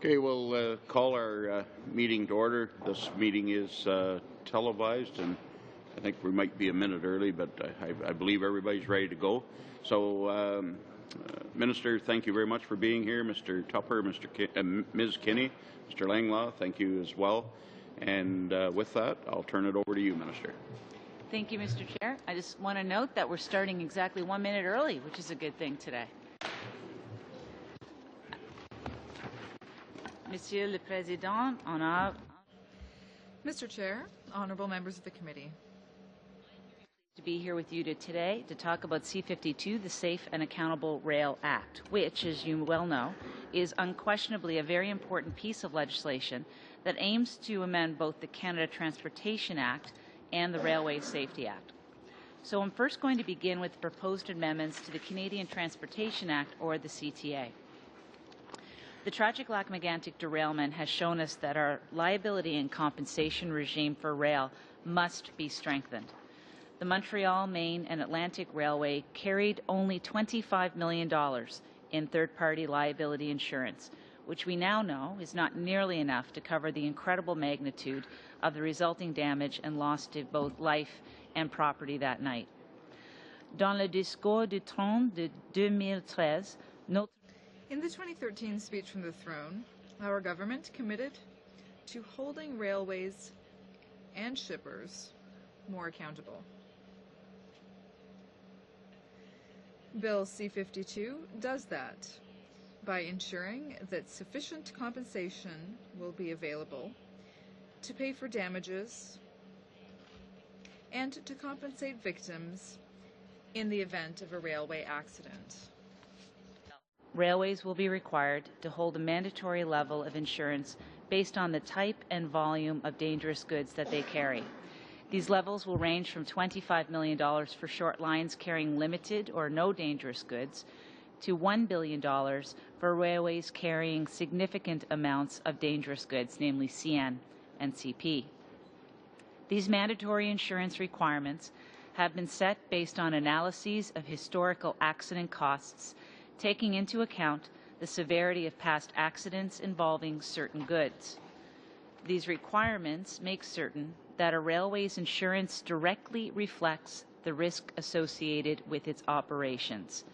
Okay, we'll call our meeting to order. This meeting is televised, and I think we might be a minute early, but I believe everybody's ready to go. So, Minister, thank you very much for being here. Mr. Tupper, Ms. Kinney, Mr. Langlaw, thank you as well. And with that, I'll turn it over to you, Minister. Thank you, Mr. Chair. I just want to note that we're starting exactly 1 minute early, which is a good thing today. Monsieur le Président, Mr. Chair, honourable members of the committee. To be here with you today to talk about C-52, the Safe and Accountable Rail Act, which, as you well know, is unquestionably a very important piece of legislation that aims to amend both the Canada Transportation Act and the Railway Safety Act. So I'm first going to begin with the proposed amendments to the Canadian Transportation Act, or the CTA. The tragic Lac-Mégantic derailment has shown us that our liability and compensation regime for rail must be strengthened. The Montreal, Maine, and Atlantic Railway carried only $25 million in third-party liability insurance, which we now know is not nearly enough to cover the incredible magnitude of the resulting damage and loss to both life and property that night. Dans le discours du TRAN de 2013, notre In the 2013 speech from the throne, our government committed to holding railways and shippers more accountable. Bill C-52 does that by ensuring that sufficient compensation will be available to pay for damages and to compensate victims in the event of a railway accident. Railways will be required to hold a mandatory level of insurance based on the type and volume of dangerous goods that they carry. These levels will range from $25 million for short lines carrying limited or no dangerous goods to $1 billion for railways carrying significant amounts of dangerous goods, namely CN and CP. These mandatory insurance requirements have been set based on analyses of historical accident costs, taking into account the severity of past accidents involving certain goods. These requirements make certain that a railway's insurance directly reflects the risk associated with its operations.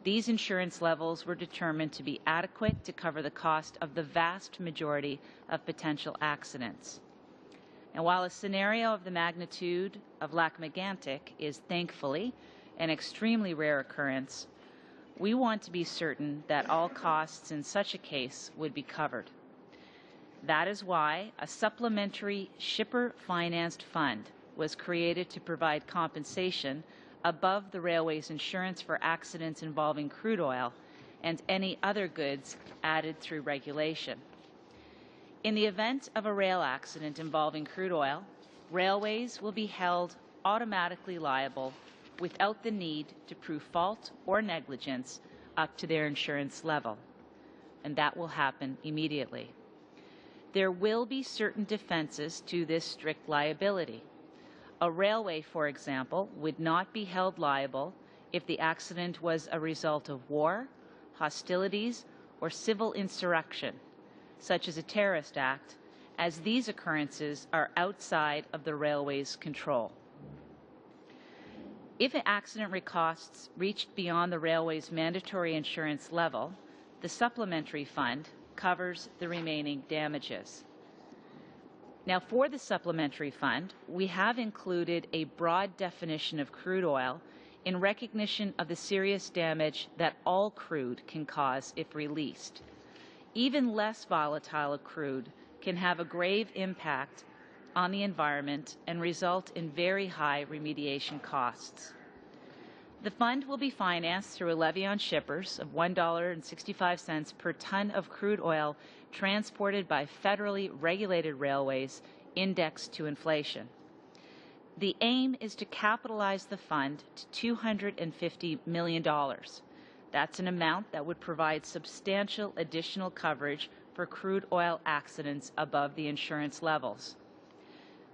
These insurance levels were determined to be adequate to cover the cost of the vast majority of potential accidents. And while a scenario of the magnitude of Lac-Mégantic is thankfully an extremely rare occurrence, we want to be certain that all costs in such a case would be covered. That is why a supplementary shipper-financed fund was created to provide compensation above the railway's insurance for accidents involving crude oil and any other goods added through regulation. In the event of a rail accident involving crude oil, railways will be held automatically liable without the need to prove fault or negligence up to their insurance level, and that will happen immediately. There will be certain defenses to this strict liability. A railway, for example, would not be held liable if the accident was a result of war, hostilities, or civil insurrection, such as a terrorist act, as these occurrences are outside of the railway's control. If an accident costs reached beyond the railway's mandatory insurance level, the supplementary fund covers the remaining damages. Now, for the supplementary fund, we have included a broad definition of crude oil in recognition of the serious damage that all crude can cause if released. Even less volatile crude can have a grave impact on the environment and result in very high remediation costs. The fund will be financed through a levy on shippers of $1.65 per ton of crude oil transported by federally regulated railways indexed to inflation. The aim is to capitalize the fund to $250 million. That's an amount that would provide substantial additional coverage for crude oil accidents above the insurance levels.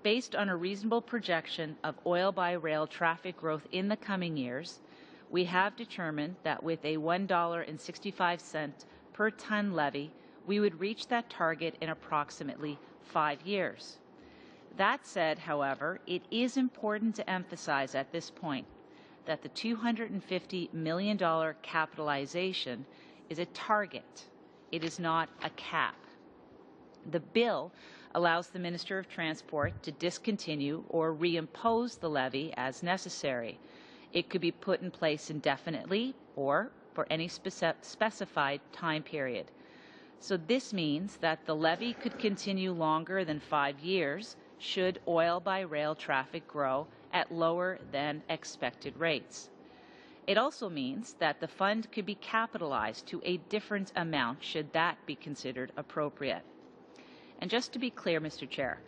Based on a reasonable projection of oil-by-rail traffic growth in the coming years, we have determined that with a $1.65 per ton levy, we would reach that target in approximately 5 years. That said, however, it is important to emphasize at this point that the $250 million capitalization is a target. It is not a cap. The bill allows the Minister of Transport to discontinue or reimpose the levy as necessary. It could be put in place indefinitely or for any specified time period. So this means that the levy could continue longer than 5 years should oil by rail traffic grow at lower than expected rates. It also means that the fund could be capitalized to a different amount should that be considered appropriate. And just to be clear, Mr. Chair,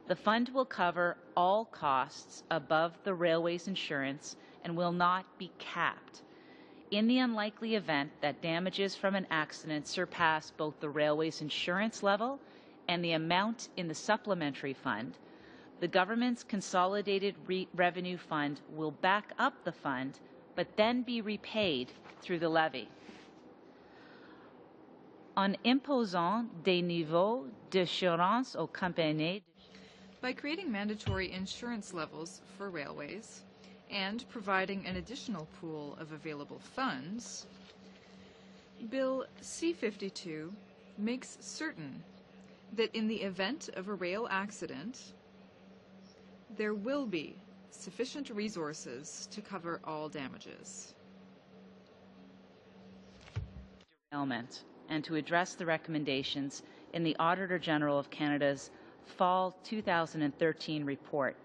the fund will cover all costs above the railway's insurance and will not be capped. In the unlikely event that damages from an accident surpass both the railway's insurance level and the amount in the supplementary fund, the government's consolidated revenue fund will back up the fund, but then be repaid through the levy. En imposant des niveaux d'assurance aux compagnies. By creating mandatory insurance levels for railways and providing an additional pool of available funds, Bill C-52 makes certain that in the event of a rail accident, there will be sufficient resources to cover all damages. Derailment, and to address the recommendations in the Auditor General of Canada's Fall 2013 report.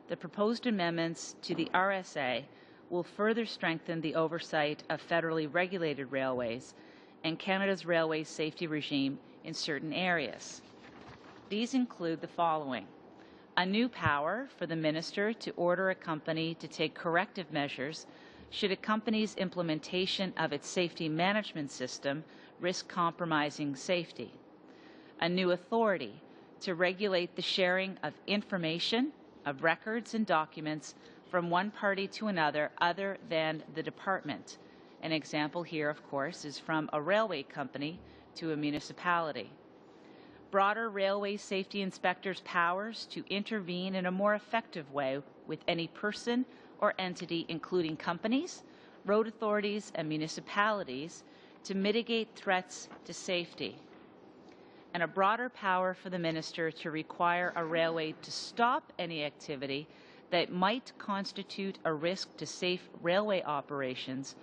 The proposed amendments to the RSA will further strengthen the oversight of federally regulated railways and Canada's railway safety regime in certain areas. These include the following: a new power for the Minister to order a company to take corrective measures should a company's implementation of its safety management system risk compromising safety. A new authority to regulate the sharing of information, of records and documents from one party to another other than the department. An example here, of course, is from a railway company to a municipality. Broader railway safety inspectors' powers to intervene in a more effective way with any person or entity, including companies, road authorities, and municipalities, to mitigate threats to safety. And a broader power for the Minister to require a railway to stop any activity that might constitute a risk to safe railway operations,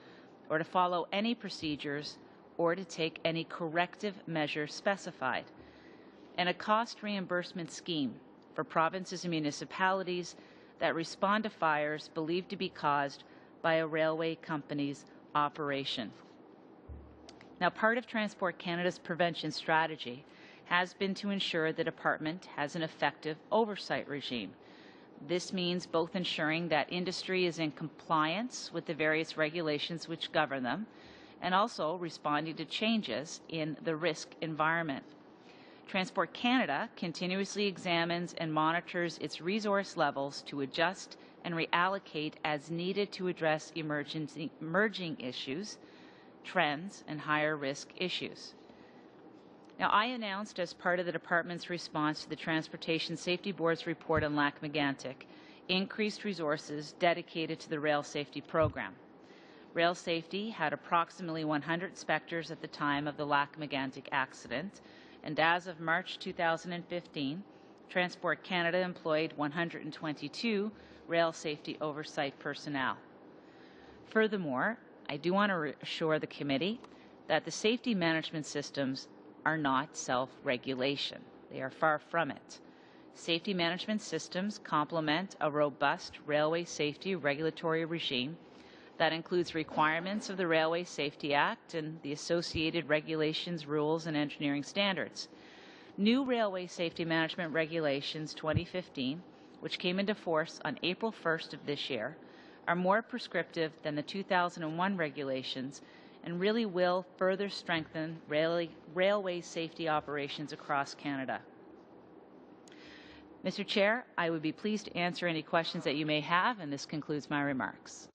or to follow any procedures, or to take any corrective measure specified. And a cost reimbursement scheme for provinces and municipalities that respond to fires believed to be caused by a railway company's operation. Now, part of Transport Canada's prevention strategy has been to ensure the department has an effective oversight regime. This means both ensuring that industry is in compliance with the various regulations which govern them, and also responding to changes in the risk environment. Transport Canada continuously examines and monitors its resource levels to adjust and reallocate as needed to address emerging issues, trends, and higher risk issues. Now, I announced as part of the department's response to the Transportation Safety Board's report on Lac-Mégantic increased resources dedicated to the rail safety program. Rail safety had approximately 100 inspectors at the time of the Lac-Mégantic accident, and as of March 2015, Transport Canada employed 122 rail safety oversight personnel. Furthermore, I do want to assure the committee that the safety management systems are not self-regulation. They are far from it. Safety management systems complement a robust railway safety regulatory regime that includes requirements of the Railway Safety Act and the associated regulations, rules, and engineering standards. New Railway Safety Management Regulations 2015, which came into force on April 1st of this year, are more prescriptive than the 2001 regulations and really will further strengthen railway safety operations across Canada. Mr. Chair, I would be pleased to answer any questions that you may have, and this concludes my remarks.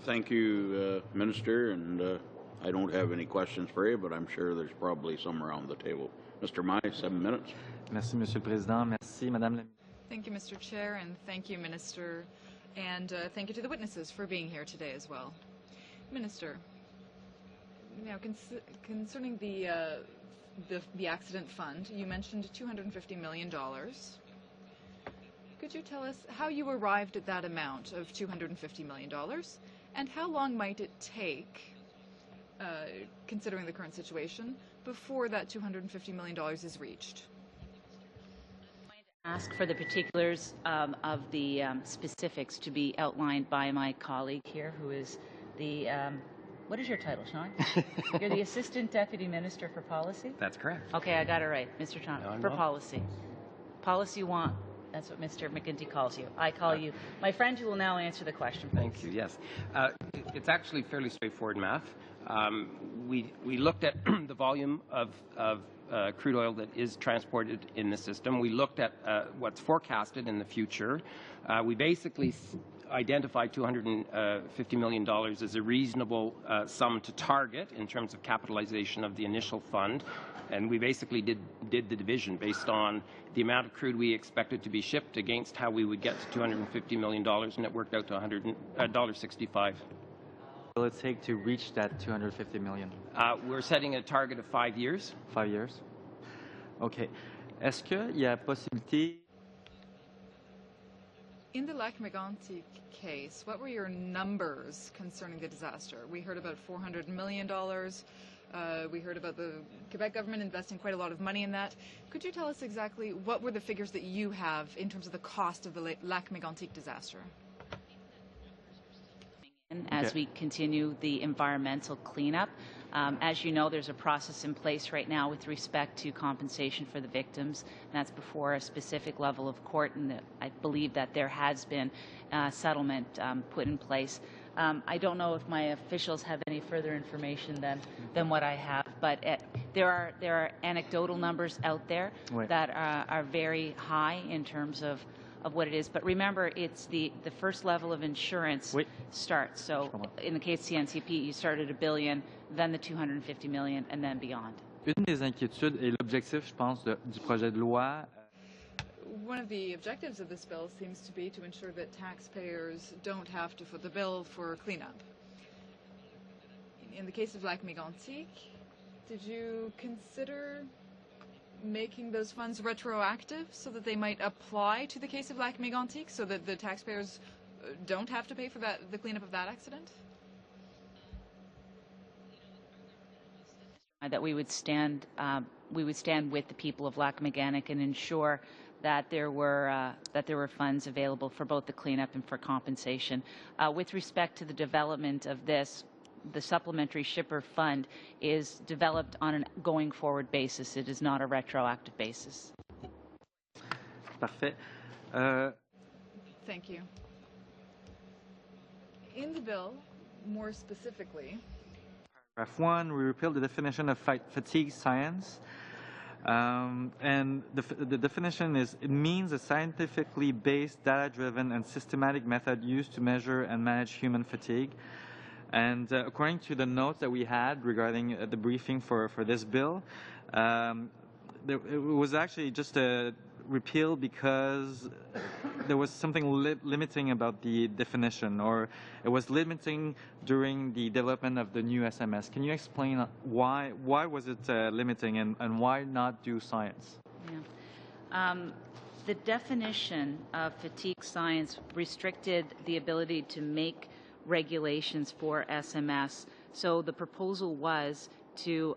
Thank you, Minister, and I don't have any questions for you, but I'm sure there's probably some around the table. Mr. Mai, 7 minutes. Merci, Monsieur le Président. Merci, Madame la Thank you, Mr. Chair, and thank you, Minister, and thank you to the witnesses for being here today as well. Minister, now concerning the accident fund, you mentioned $250 million. Could you tell us how you arrived at that amount of $250 million, and how long might it take, considering the current situation, before that $250 million is reached? Ask for the particulars of the specifics to be outlined by my colleague here, who is the, what is your title, Sean? You're the Assistant Deputy Minister for Policy? That's correct. Okay, I got it right, Mr. Sean, for policy. Policy want, that's what Mr. McGuinty calls you. I call you my friend who will now answer the question, please. Thank you, yes. It's actually fairly straightforward math. We looked at the volume of crude oil that is transported in the system. We looked at what's forecasted in the future. We basically identified $250 million as a reasonable sum to target in terms of capitalization of the initial fund. And we basically did the division based on the amount of crude we expected to be shipped against how we would get to $250 million, and it worked out to $1.65. Will it take to reach that $250 million? We're setting a target of 5 years. 5 years? OK. Est-ce qu'il y a possibilité... In the Lac-Mégantic case, what were your numbers concerning the disaster? We heard about $400 million. We heard about the Quebec government investing quite a lot of money in that. Could you tell us exactly what were the figures that you have in terms of the cost of the Lac-Mégantic disaster? As we continue the environmental cleanup. As you know, there's a process in place right now with respect to compensation for the victims. And that's before a specific level of court, and I believe that there has been settlement put in place. I don't know if my officials have any further information than what I have, but there are anecdotal numbers out there that are very high in terms of what it is. But remember, it's the first level of insurance starts. So in the case of CNCP, you start at $1 billion, then the $250 million, and then beyond. Une des inquiétudes et l'objectif, je pense, du projet de loi... One of the objectives of this bill seems to be to ensure that taxpayers don't have to foot the bill for cleanup. In the case of Lac-Mégantic, did you consider making those funds retroactive so that they might apply to the case of Lac-Mégantic, so that the taxpayers don't have to pay for the cleanup of that accident? That we would stand with the people of Lac-Mégantic and ensure that there were funds available for both the cleanup and for compensation. With respect to the development of this, the supplementary shipper fund is developed on a going forward basis. It is not a retroactive basis. Parfait. Thank you. In the bill, more specifically, Paragraph 1, we repealed the definition of fatigue science. And the definition is, it means a scientifically based, data-driven, and systematic method used to measure and manage human fatigue. And according to the notes that we had regarding the briefing for this bill, it was actually just a repeal because there was something limiting about the definition, or it was limiting during the development of the new SMS. Can you explain why was it limiting, and why not do science? Yeah. The definition of fatigue science restricted the ability to make regulations for SMS. So the proposal was to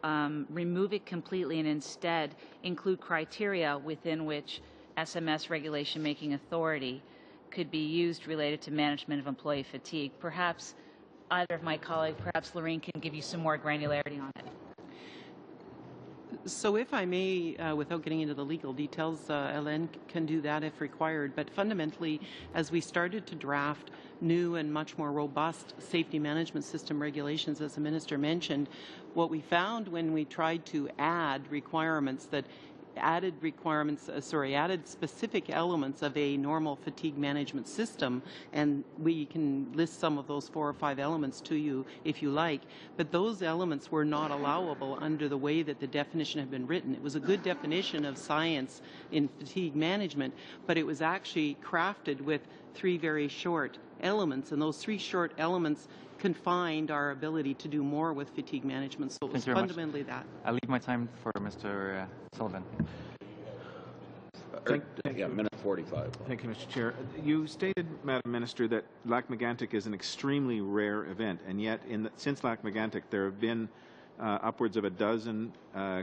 remove it completely and instead include criteria within which SMS regulation making authority could be used related to management of employee fatigue. Perhaps either of my colleagues, perhaps Lorraine, can give you some more granularity on it. So if I may, without getting into the legal details, Hélène can do that if required. But fundamentally, as we started to draft new and much more robust safety management system regulations, as the Minister mentioned, what we found when we tried to add requirements that added requirements, added specific elements of a normal fatigue management system, and we can list some of those 4 or 5 elements to you if you like, but those elements were not allowable under the way that the definition had been written. It was a good definition of science in fatigue management, but it was actually crafted with 3 very short elements, and those 3 short elements confined our ability to do more with fatigue management. So it was fundamentally that. I'll leave my time for Mr. Sullivan. Yeah, minute 45. Thank you, Mr. Chair. You stated, Madam Minister, that Lac-Mégantic is an extremely rare event, and yet since Lac-Mégantic there have been upwards of a dozen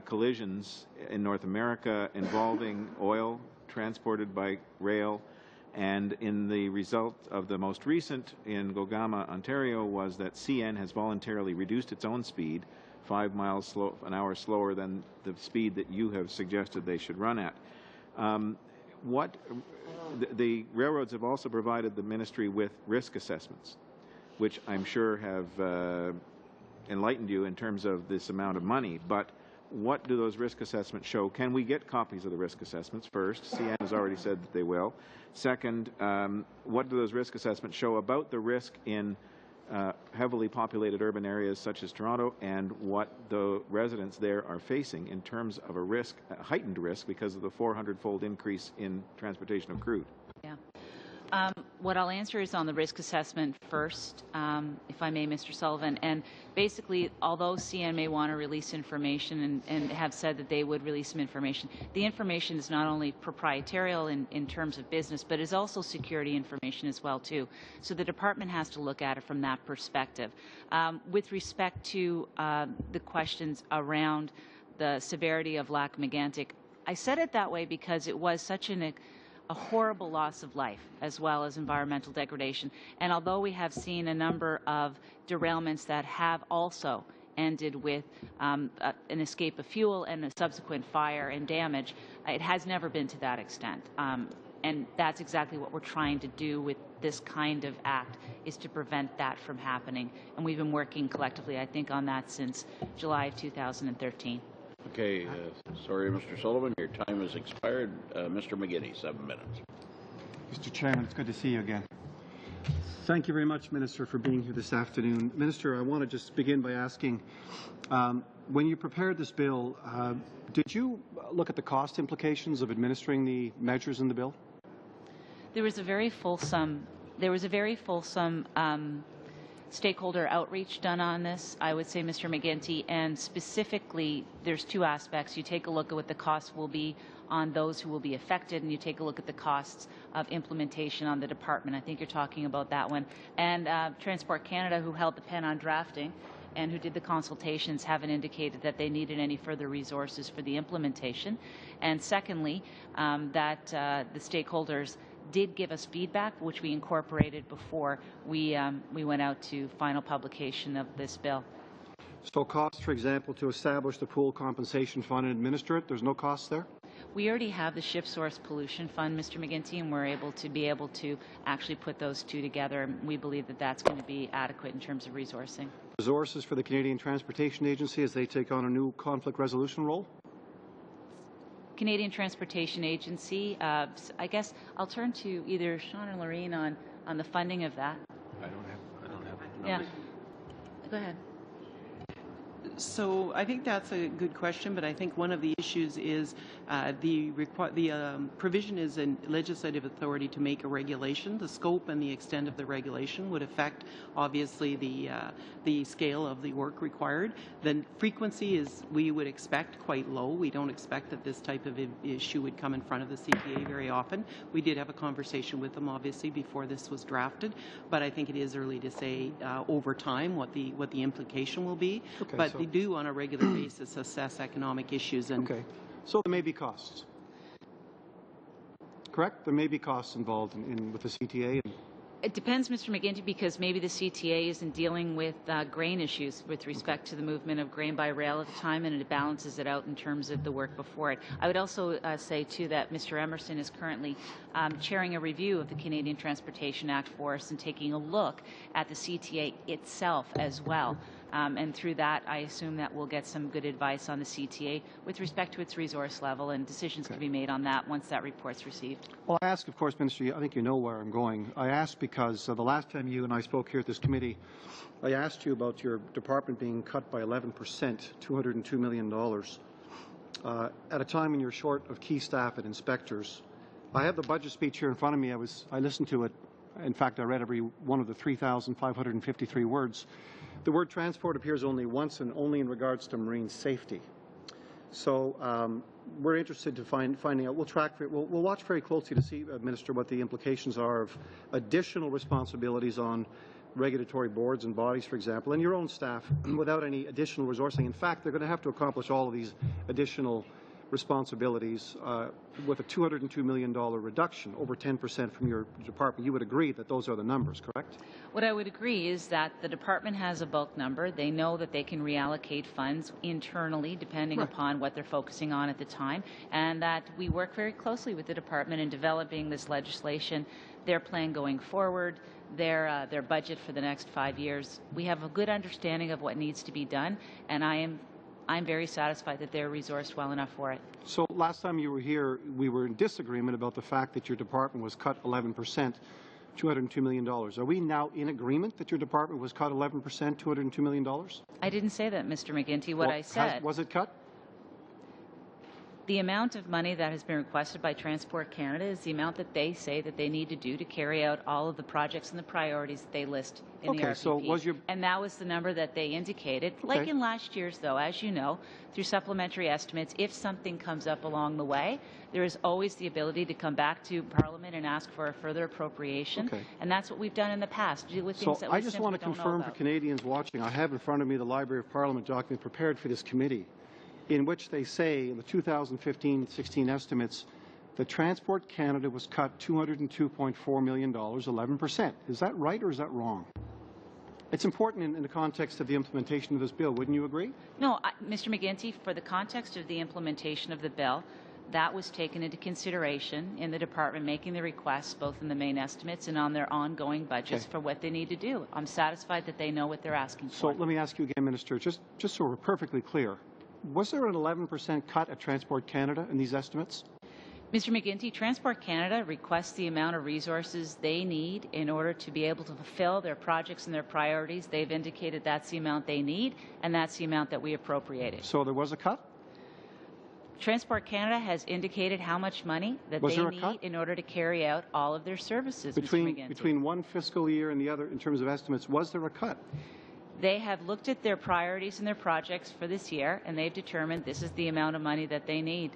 collisions in North America involving oil transported by rail, and in the result of the most recent in Gogama, Ontario, was that CN has voluntarily reduced its own speed 5 miles an hour slower than the speed that you have suggested they should run at. The railroads have also provided the ministry with risk assessments, which I'm sure have enlightened you in terms of this amount of money, but what do those risk assessments show? Can we get copies of the risk assessments first? CN has already said that they will. Second, what do those risk assessments show about the risk in heavily populated urban areas such as Toronto, and what the residents there are facing in terms of a risk, a heightened risk, because of the 400-fold increase in transportation of crude? Yeah. What I'll answer is on the risk assessment first, if I may, Mr. Sullivan. And basically, although CN may want to release information and have said that they would release some information, the information is not only proprietarial in terms of business, but is also security information as well, too. So the department has to look at it from that perspective. With respect to the questions around the severity of Lac-Mégantic, I said it that way because it was such a horrible loss of life as well as environmental degradation. And although we have seen a number of derailments that have also ended with an escape of fuel and a subsequent fire and damage, it has never been to that extent. And that's exactly what we're trying to do with this kind of act, is to prevent that from happening. And we've been working collectively, I think, on that since July of 2013. Okay, sorry, Mr. Sullivan, your time has expired. Mr. McGinney, 7 minutes. Mr. Chairman, it's good to see you again. Thank you very much, Minister, for being here this afternoon. Minister, I want to just begin by asking, when you prepared this bill, did you look at the cost implications of administering the measures in the bill? There was a very fulsome stakeholder outreach done on this, I would say, Mr. McGinty, and specifically there's 2 aspects. You take a look at what the costs will be on those who will be affected, and you take a look at the costs of implementation on the department. I think you're talking about that one. And Transport Canada, who held the pen on drafting and who did the consultations, haven't indicated that they needed any further resources for the implementation. And secondly, that the stakeholders did give us feedback, which we incorporated before we went out to final publication of this bill. So costs, for example, to establish the pool compensation fund and administer it, there's no cost there? We already have the Shift Source Pollution Fund, Mr. McGinty, and we're able to actually put those 2 together. And we believe that that's going to be adequate in terms of resourcing. Resources for the Canadian Transportation Agency as they take on a new conflict resolution role? Canadian Transportation Agency, I guess I'll turn to either Sean or Lorraine on the funding of that. I don't have Yeah. Go ahead. So I think that's a good question, but I think one of the issues is the provision is a legislative authority to make a regulation. The scope and the extent of the regulation would affect, obviously, the scale of the work required. The frequency is, we would expect, quite low. We don't expect that this type of issue would come in front of the CTA very often. We did have a conversation with them, obviously, before this was drafted, but I think it is early to say over time what the implication will be. Okay, but so they do, on a regular basis, assess economic issues. And okay, so there may be costs. Correct? There may be costs involved with the CTA. It depends, Mr. McGinty, because maybe the CTA isn't dealing with grain issues with respect to the movement of grain by rail at the time, and it balances it out in terms of the work before it. I would also say, too, that Mr. Emerson is currently chairing a review of the Canadian Transportation Act for us and taking a look at the CTA itself as well. And through that, I assume that we'll get some good advice on the CTA with respect to its resource level, and decisions can be made on that once that report's received. Well, I ask, of course, Minister, I think you know where I'm going. I ask because the last time you and I spoke here at this committee, I asked you about your department being cut by 11%, $202 million, at a time when you're short of key staff and inspectors. I have the budget speech here in front of me. I listened to it. In fact, I read every one of the 3,553 words. The word transport appears only once, and only in regards to marine safety. So we're interested to finding out. We'll watch very closely to see, Minister, what the implications are of additional responsibilities on regulatory boards and bodies, for example, and your own staff without any additional resourcing. In fact, they're going to have to accomplish all of these additional responsibilities with a $202 million reduction, over 10% from your department. You would agree that those are the numbers, correct? What I would agree is that the department has a bulk number. They know that they can reallocate funds internally depending upon what they're focusing on at the time, and that we work very closely with the department in developing this legislation, their plan going forward, their budget for the next 5 years. We have a good understanding of what needs to be done, and I'm very satisfied that they're resourced well enough for it. So last time you were here, we were in disagreement about the fact that your department was cut 11%, $202 million. Are we now in agreement that your department was cut 11%, $202 million? I didn't say that, Mr. McGuinty. What I said... Was it cut? The amount of money that has been requested by Transport Canada is the amount that they say that they need to do to carry out all of the projects and the priorities that they list in the RPP. So was your... And that was the number that they indicated. Like in last year's, though, as you know, through supplementary estimates, if something comes up along the way, there is always the ability to come back to Parliament and ask for a further appropriation. And that's what we've done in the past, deal with things that we I just want to confirm for Canadians watching, I have in front of me the Library of Parliament document prepared for this committee, in which they say in the 2015-16 estimates that Transport Canada was cut $202.4 million, 11%. Is that right or is that wrong? It's important in the context of the implementation of this bill. Wouldn't you agree? No, Mr. McGuinty, for the context of the implementation of the bill, that was taken into consideration in the department making the requests both in the main estimates and on their ongoing budgets for what they need to do. I'm satisfied that they know what they're asking for. So let me ask you again, Minister, just so we're perfectly clear. Was there an 11% cut at Transport Canada in these estimates? Mr. McGuinty, Transport Canada requests the amount of resources they need in order to be able to fulfill their projects and their priorities. They've indicated that's the amount they need, and that's the amount that we appropriated. So there was a cut? Transport Canada has indicated how much money that they need in order to carry out all of their services, Mr. McGuinty. Between one fiscal year and the other, in terms of estimates, was there a cut? They have looked at their priorities and their projects for this year, and they've determined this is the amount of money that they need.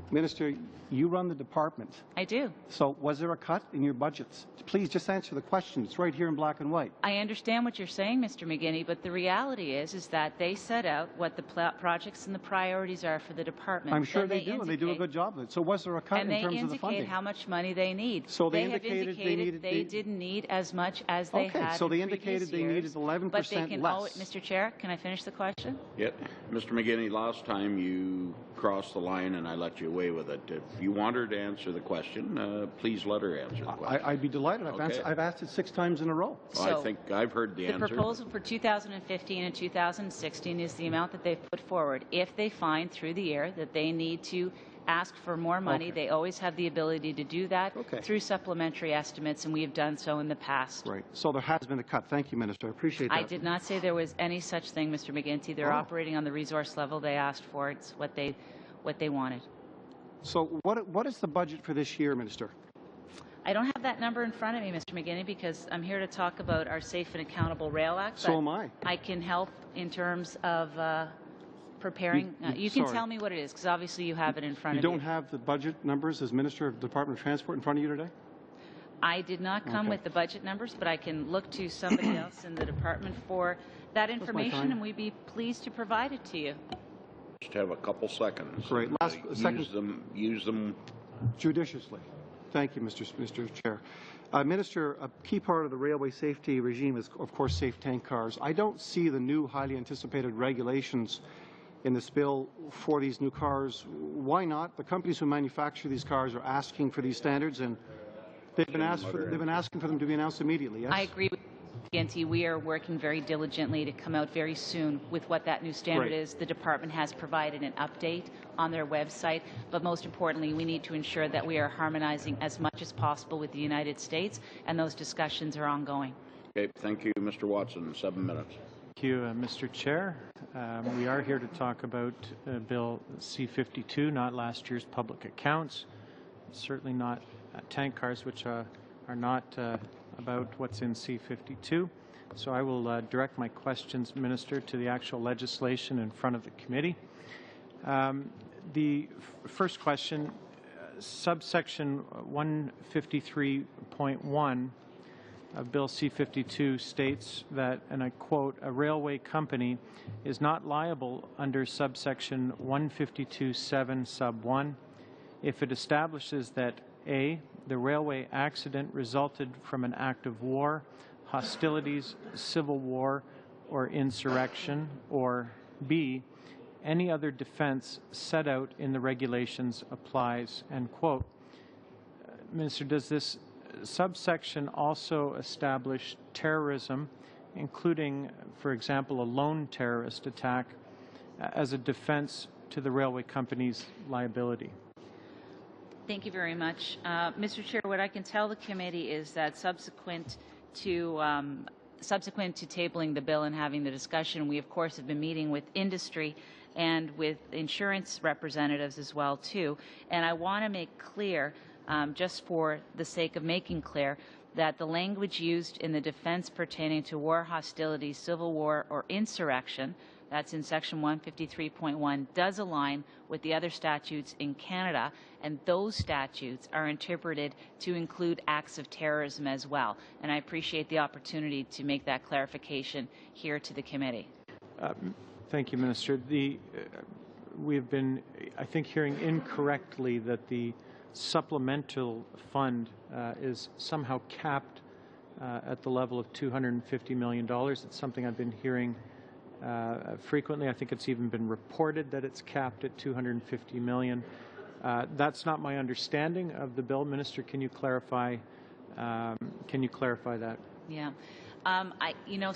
Minister, you run the department. I do. So was there a cut in your budgets? Please just answer the question. It's right here in black and white. I understand what you're saying, Mr. McGuinty, but the reality is that they set out what the projects and the priorities are for the department. I'm sure they do, and they do a good job of it. So was there a cut in terms of the funding? And they indicate how much money they need. So they have indicated they didn't need as much as they had so they indicated they needed 11% but they can less. Mr. Chair, can I finish the question? Yep. Mr. McGuinty, last time you crossed the line and I let you away with it. If you want her to answer the question, please let her answer the question. I'd be delighted. I've asked it 6 times in a row. Well, I think I've heard the answer. The proposal for 2015 and 2016 is the amount that they've put forward. If they find through the year that they need to ask for more money, they always have the ability to do that through supplementary estimates, and we have done so in the past. Right. So there has been a cut. Thank you, Minister. I appreciate that. I did not say there was any such thing, Mr. McGuinty. They're operating on the resource level they asked for. It's what they wanted. So what is the budget for this year, Minister? I don't have that number in front of me, Mr. McGuinty, because I'm here to talk about our Safe and Accountable Rail Act. So am I. I can help in terms of preparing. You can tell me what it is, because obviously you have it in front of you. You don't have the budget numbers as Minister of the Department of Transport in front of you today? I did not come with the budget numbers, but I can look to somebody else in the department for that information, and we'd be pleased to provide it to you. Just have a couple seconds. Great. Use them judiciously. Thank you, Mr. Chair. Minister, a key part of the railway safety regime is, of course, safe tank cars. I don't see the new highly anticipated regulations in this bill for these new cars. Why not? The companies who manufacture these cars are asking for these standards, and they've been asking for them to be announced immediately. Yes? TNT, we are working very diligently to come out very soon with what that new standard is. The department has provided an update on their website, but most importantly, we need to ensure that we are harmonizing as much as possible with the United States, and those discussions are ongoing. Okay, thank you, Mr. Watson. 7 minutes. Thank you, Mr. Chair. We are here to talk about Bill C-52, not last year's public accounts, certainly not tank cars, which are not about what's in C-52. So I will direct my questions, Minister, to the actual legislation in front of the committee. The first question, subsection 153.1 of Bill C-52 states that, and I quote, a railway company is not liable under subsection 152.7 sub 1 if it establishes that A, the railway accident resulted from an act of war, hostilities, civil war, or insurrection, or B, any other defense set out in the regulations applies, end quote. Minister, does this subsection also establish terrorism, including, for example, a lone terrorist attack, as a defense to the railway company's liability? Thank you very much. Mr. Chair, what I can tell the committee is that subsequent to tabling the bill and having the discussion, we of course have been meeting with industry and with insurance representatives as well too. And I want to make clear, just for the sake of making clear, that the language used in the defense pertaining to war, hostility, civil war, or insurrection, that's in section 153.1, does align with the other statutes in Canada, and those statutes are interpreted to include acts of terrorism as well. And I appreciate the opportunity to make that clarification here to the committee. Thank you, Minister. We've been, I think, hearing incorrectly that the supplemental fund is somehow capped at the level of $250 million. It's something I've been hearing frequently. I think it's even been reported that it's capped at $250 million. That's not my understanding of the bill. Minister, can you clarify? Can you clarify that? Yeah.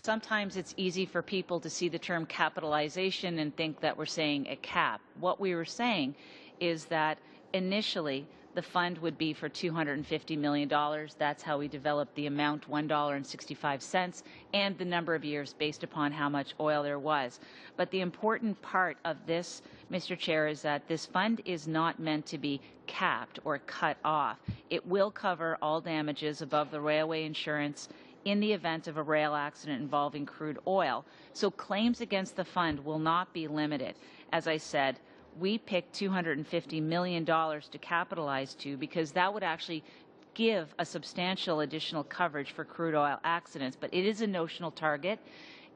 Sometimes it's easy for people to see the term capitalization and think that we're saying a cap. What we were saying is that initially the fund would be for $250 million. That's how we developed the amount, $1.65, and the number of years based upon how much oil there was. But the important part of this, Mr. Chair, is that this fund is not meant to be capped or cut off. It will cover all damages above the railway insurance in the event of a rail accident involving crude oil. So claims against the fund will not be limited. As I said, we picked $250 million to capitalize to because that would actually give a substantial additional coverage for crude oil accidents. But it is a notional target,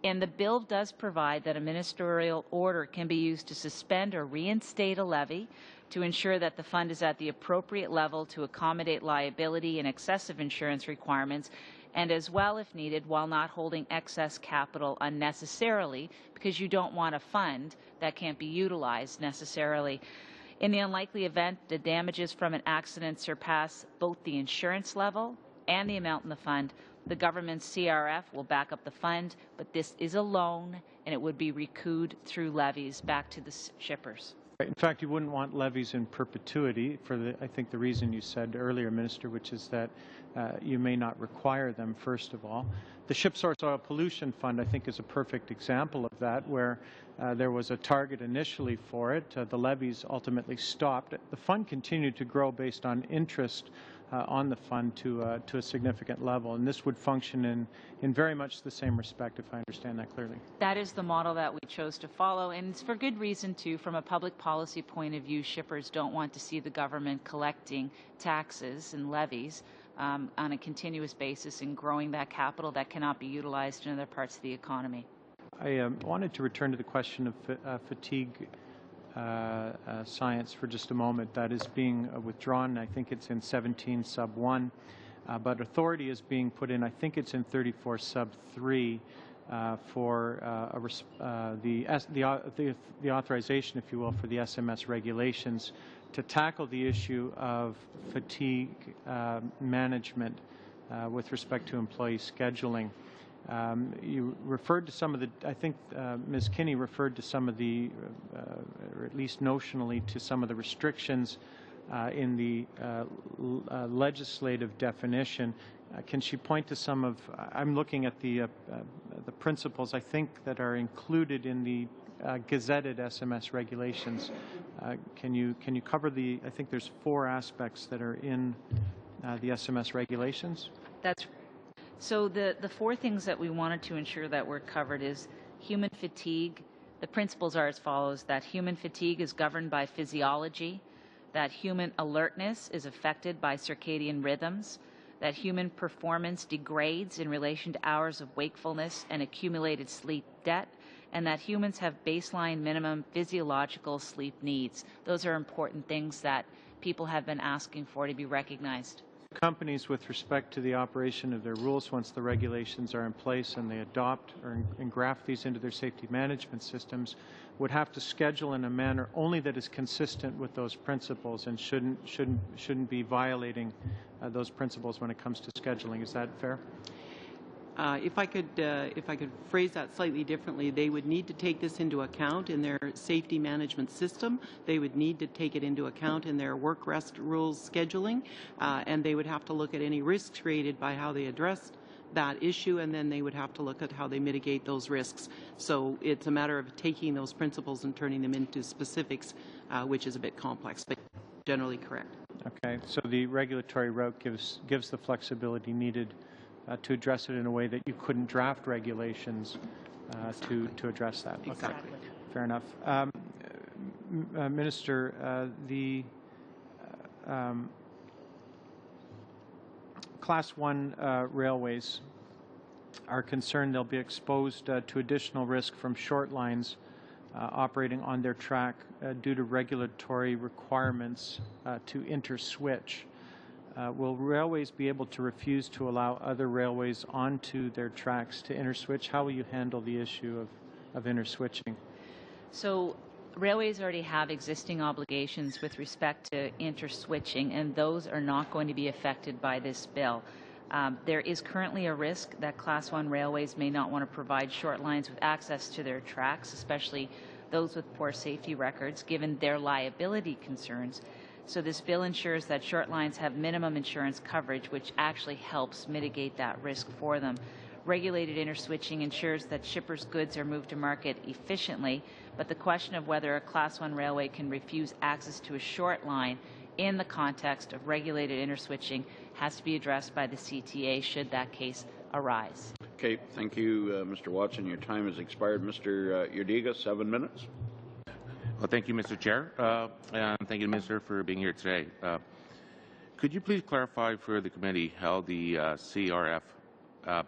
and the bill does provide that a ministerial order can be used to suspend or reinstate a levy to ensure that the fund is at the appropriate level to accommodate liability and excessive insurance requirements, and as well, if needed, while not holding excess capital unnecessarily, because you don't want a fund that can't be utilized necessarily. In the unlikely event the damages from an accident surpass both the insurance level and the amount in the fund, the government's CRF will back up the fund, but this is a loan, and it would be recouped through levies back to the shippers. In fact, you wouldn't want levies in perpetuity for I think the reason you said earlier, Minister, which is that you may not require them, first of all. The Ship Source Oil Pollution Fund, I think, is a perfect example of that, where there was a target initially for it. The levies ultimately stopped. The fund continued to grow based on interest on the fund to a significant level, and this would function in very much the same respect, if I understand that clearly. That is the model that we chose to follow, and it's for good reason too. From a public policy point of view, shippers don't want to see the government collecting taxes and levies on a continuous basis and growing that capital that cannot be utilized in other parts of the economy. I wanted to return to the question of fatigue science for just a moment. That is being withdrawn. I think it's in 17 sub 1, but authority is being put in. I think it's in 34 sub 3 for the authorization, if you will, for the SMS regulations to tackle the issue of fatigue management with respect to employee scheduling. You referred to some of the, I think Ms. Kinney referred to some of the, or at least notionally to some of the restrictions in the legislative definition. Can she point to some of, I'm looking at the principles, I think, that are included in the gazetted SMS regulations. Can you cover the, I think there's 4 aspects that are in the SMS regulations? That's so the 4 things that we wanted to ensure that were covered is human fatigue. The principles are as follows: that human fatigue is governed by physiology, that human alertness is affected by circadian rhythms, that human performance degrades in relation to hours of wakefulness and accumulated sleep debt, and that humans have baseline minimum physiological sleep needs. Those are important things that people have been asking for to be recognized. Companies, with respect to the operation of their rules, once the regulations are in place and they adopt or engraft these into their safety management systems, would have to schedule in a manner only that is consistent with those principles and shouldn't be violating those principles when it comes to scheduling. Is that fair? If I could phrase that slightly differently, they would need to take this into account in their safety management system. They would need to take it into account in their work-rest rules scheduling, and they would have to look at any risks created by how they address that issue, and then they would have to look at how they mitigate those risks. So it's a matter of taking those principles and turning them into specifics, which is a bit complex, but generally correct. Okay, so the regulatory route gives the flexibility needed to address it in a way that you couldn't draft regulations to address that. Exactly. Okay. Fair enough. Minister, the Class 1 railways are concerned they'll be exposed to additional risk from short lines operating on their track due to regulatory requirements to interswitch. Will railways be able to refuse to allow other railways onto their tracks to interswitch? How will you handle the issue of interswitching? So railways already have existing obligations with respect to interswitching, and those are not going to be affected by this bill. There is currently a risk that Class 1 railways may not want to provide short lines with access to their tracks, especially those with poor safety records, given their liability concerns. So this bill ensures that short lines have minimum insurance coverage, which actually helps mitigate that risk for them. Regulated interswitching ensures that shippers' goods are moved to market efficiently, but the question of whether a Class 1 railway can refuse access to a short line in the context of regulated interswitching has to be addressed by the CTA should that case arise. Okay, thank you, Mr. Watson. Your time has expired. Mr. Urdiga, 7 minutes. Well, thank you, Mr. Chair, and thank you, Minister, for being here today. Could you please clarify for the committee how the CRF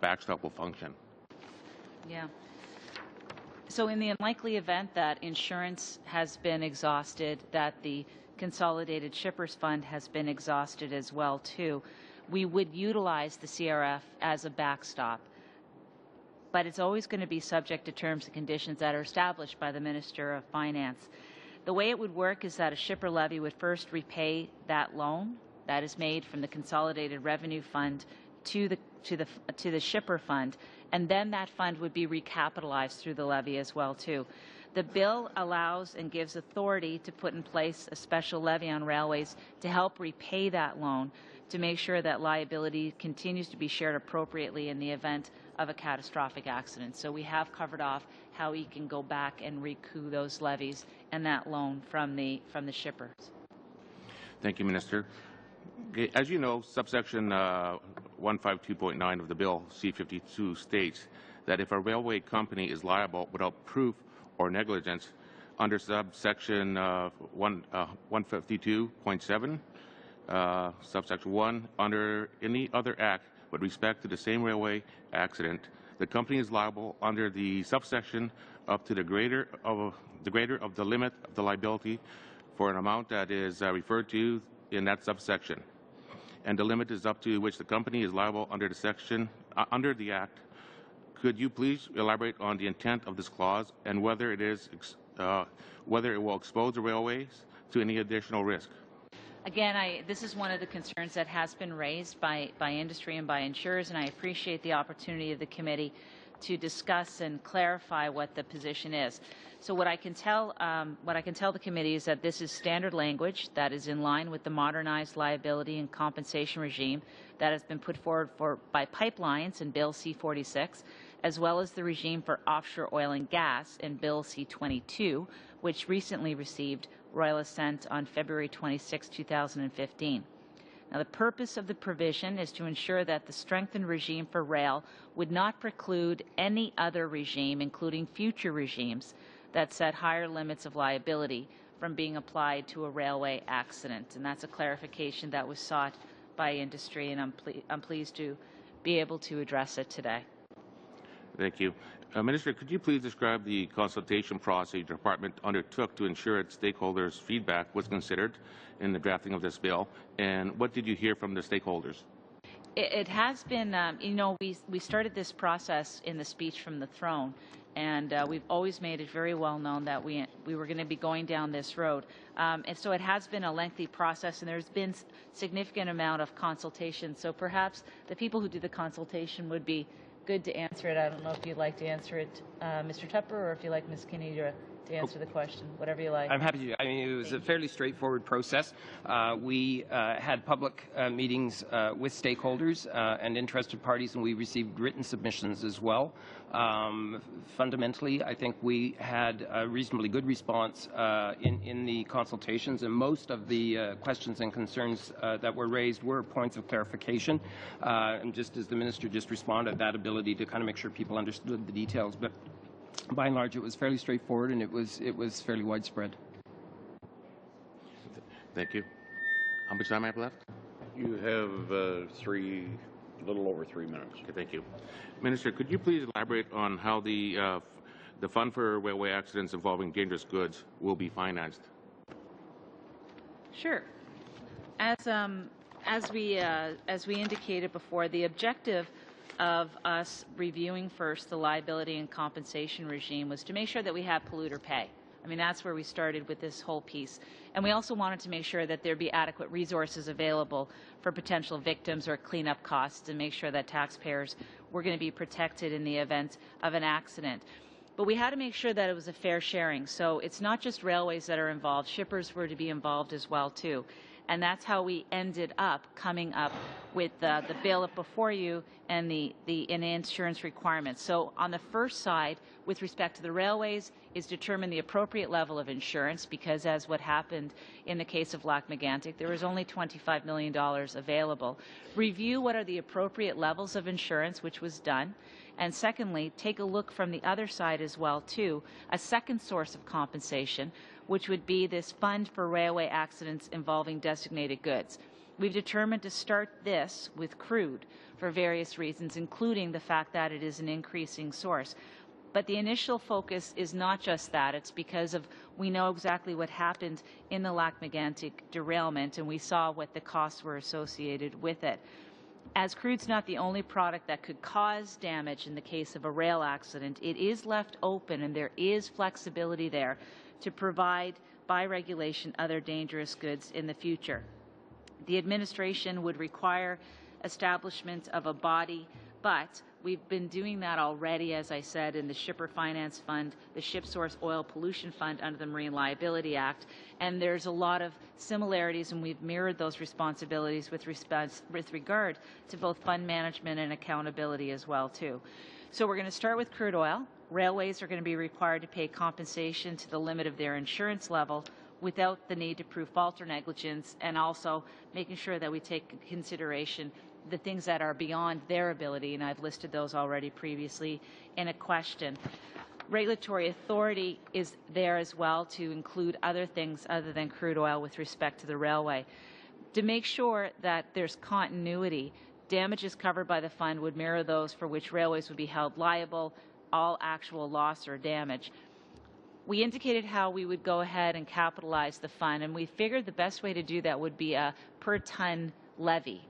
backstop will function? Yeah. So in the unlikely event that insurance has been exhausted, that the Consolidated Shippers Fund has been exhausted as well, too, we would utilize the CRF as a backstop. But it's always going to be subject to terms and conditions that are established by the Minister of Finance. The way it would work is that a shipper levy would first repay that loan that is made from the Consolidated Revenue Fund to the shipper fund, and then that fund would be recapitalized through the levy as well, too. The bill allows and gives authority to put in place a special levy on railways to help repay that loan, to make sure that liability continues to be shared appropriately in the event of a catastrophic accident. So we have covered off how we can go back and recoup those levies and that loan from the shippers. Thank you, Minister. Okay, as you know, subsection 152.9 of the bill, C-52, states that if a railway company is liable without proof or negligence under subsection 152.7, subsection 1, under any other act with respect to the same railway accident, the company is liable under the subsection up to the greater of the limit of the liability for an amount that is referred to in that subsection, and the limit is up to which the company is liable under the section under the act. Could you please elaborate on the intent of this clause and whether it will expose the railways to any additional risk? Again, this is one of the concerns that has been raised by industry and by insurers, and I appreciate the opportunity of the committee to discuss and clarify what the position is. So what I can tell the committee is that this is standard language that is in line with the modernized liability and compensation regime that has been put forward by pipelines in Bill C-46, as well as the regime for offshore oil and gas in Bill C-22, which recently received royal assent on February 26, 2015. Now, the purpose of the provision is to ensure that the strengthened regime for rail would not preclude any other regime, including future regimes, that set higher limits of liability from being applied to a railway accident. And that's a clarification that was sought by industry, and I'm pleased to be able to address it today. Thank you. Minister, could you please describe the consultation process your department undertook to ensure its stakeholders' feedback was considered in the drafting of this bill, and what did you hear from the stakeholders? It has been, we started this process in the speech from the throne, and we've always made it very well known that we were going to be going down this road. And so it has been a lengthy process, and there's been significant amount of consultation. So perhaps the people who do the consultation would be good to answer it. I don't know if you'd like to answer it, Mr. Tupper, or if you'd like Ms. Kinney to answer the question, whatever you like. I'm happy to. I mean, it was a fairly straightforward process. We had public meetings with stakeholders and interested parties, and we received written submissions as well. Fundamentally, I think we had a reasonably good response in the consultations, and most of the questions and concerns that were raised were points of clarification. And just as the minister just responded, that ability to kind of make sure people understood the details. But by and large, it was fairly straightforward, and it was fairly widespread. Thank you. How much time I have left? You have a little over 3 minutes. Okay, thank you. Minister, could you please elaborate on how the fund for railway accidents involving dangerous goods will be financed? Sure. As we indicated before, the objective of us reviewing first the liability and compensation regime was to make sure that we have polluter pay. I mean, that's where we started with this whole piece. And we also wanted to make sure that there be adequate resources available for potential victims or cleanup costs, and make sure that taxpayers were going to be protected in the event of an accident. But we had to make sure that it was a fair sharing. So it's not just railways that are involved. Shippers were to be involved as well, too. And that's how we ended up coming up with the bill before you and the insurance requirements. So on the first side, with respect to the railways, is determine the appropriate level of insurance, because as what happened in the case of Lac-Mégantic, there was only $25 million available. Review what are the appropriate levels of insurance, which was done. And secondly, take a look from the other side as well, too, a second source of compensation, which would be this fund for railway accidents involving designated goods. We've determined to start this with crude for various reasons, including the fact that it is an increasing source. But the initial focus is not just that. It's because we know exactly what happened in the Lac-Mégantic derailment, and we saw what the costs were associated with it. As crude's not the only product that could cause damage in the case of a rail accident, it is left open, and there is flexibility there to provide, by regulation, other dangerous goods in the future. The administration would require establishment of a body, but we've been doing that already, as I said, in the Shipper Finance Fund, the Ship Source Oil Pollution Fund under the Marine Liability Act, and there's a lot of similarities, and we've mirrored those responsibilities with regard to both fund management and accountability as well, too. So we're going to start with crude oil. Railways are going to be required to pay compensation to the limit of their insurance level without the need to prove fault or negligence, and also making sure that we take into consideration the things that are beyond their ability, and I've listed those already previously in a question. Regulatory authority is there as well to include other things other than crude oil with respect to the railway. To make sure that there's continuity, damages covered by the fund would mirror those for which railways would be held liable, all actual loss or damage. We indicated how we would go ahead and capitalize the fund, and we figured the best way to do that would be a per-ton levy.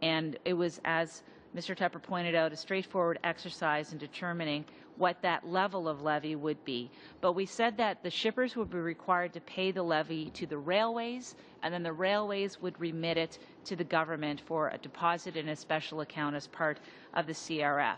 And it was, as Mr. Tupper pointed out, a straightforward exercise in determining what that level of levy would be. But we said that the shippers would be required to pay the levy to the railways, and then the railways would remit it to the government for a deposit in a special account as part of the CRF.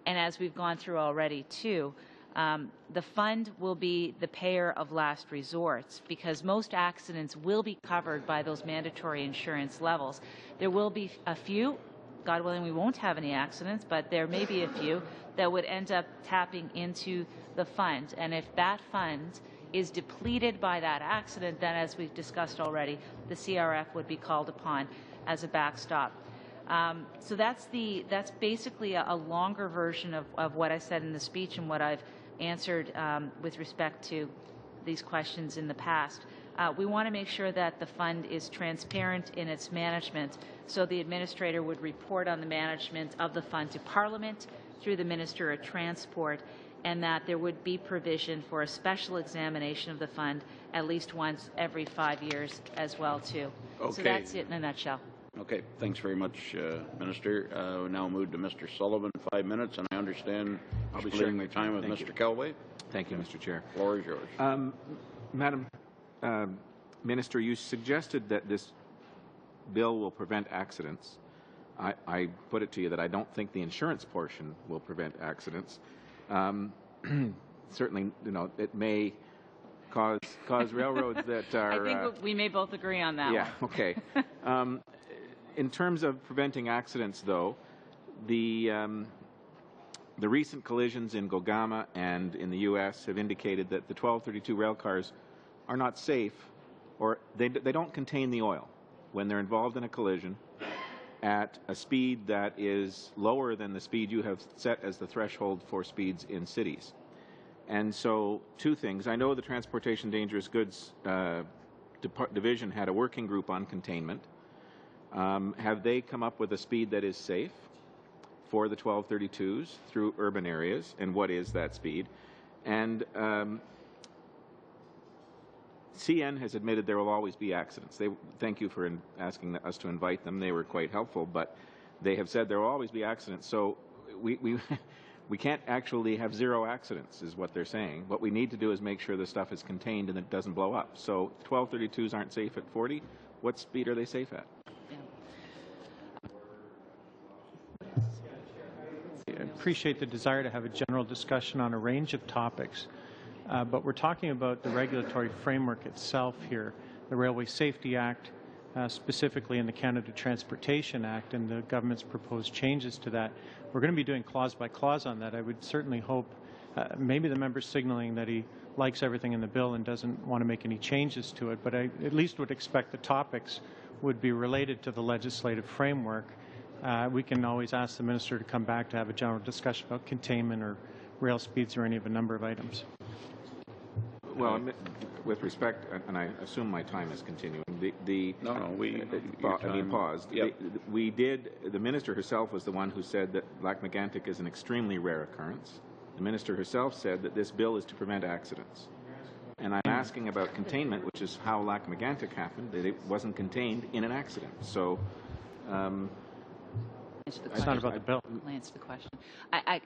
And as we've gone through already, too, the fund will be the payer of last resorts, because most accidents will be covered by those mandatory insurance levels. There will be a few, God willing we won't have any accidents, but there may be a few that would end up tapping into the fund. And if that fund is depleted by that accident, then as we've discussed already, the CRF would be called upon as a backstop. So that's basically a longer version of what I said in the speech and what I've answered with respect to these questions in the past. We want to make sure that the fund is transparent in its management, so the administrator would report on the management of the fund to Parliament through the Minister of Transport, and that there would be provision for a special examination of the fund at least once every 5 years as well, too. Okay. So that's it in a nutshell. Okay, thanks very much, Minister. We now move to Mr. Sullivan, 5 minutes, and I understand I'll be splitting sharing your time with Thank Mr. you. Kelway. Thank you, Mr. Chair. The floor is yours. Madam Minister, you suggested that this bill will prevent accidents. I put it to you that I don't think the insurance portion will prevent accidents. Certainly, you know, it may cause railroads that are... I think we may both agree on that yeah, one. okay. In terms of preventing accidents, though, the recent collisions in Gogama and in the U.S. have indicated that the 1232 rail cars are not safe, or they don't contain the oil when they're involved in a collision at a speed that is lower than the speed you have set as the threshold for speeds in cities. And so, two things. I know the Transportation Dangerous Goods Division had a working group on containment. Have they come up with a speed that is safe for the 1232s through urban areas, and what is that speed? And CN has admitted there will always be accidents. Thank you for asking us to invite them. They were quite helpful, but they have said there will always be accidents. So we can't actually have zero accidents, is what they're saying. What we need to do is make sure the stuff is contained and it doesn't blow up. So 1232s aren't safe at 40. What speed are they safe at? I appreciate the desire to have a general discussion on a range of topics, but we're talking about the regulatory framework itself here, the Railway Safety Act, specifically in the Canada Transportation Act and the government's proposed changes to that. We're going to be doing clause by clause on that. I would certainly hope, maybe the member's signaling that he likes everything in the bill and doesn't want to make any changes to it, but I at least would expect the topics would be related to the legislative framework. We can always ask the minister to come back to have a general discussion about containment or rail speeds or any of a number of items. Well, with respect, and I assume my time is continuing. Paused. Yep. The minister herself was the one who said that Lac-Mégantic is an extremely rare occurrence. The minister herself said that this bill is to prevent accidents. And I'm asking about containment, which is how Lac-Mégantic happened, that it wasn't contained in an accident. So, It's not about the bill. I'll answer the question. I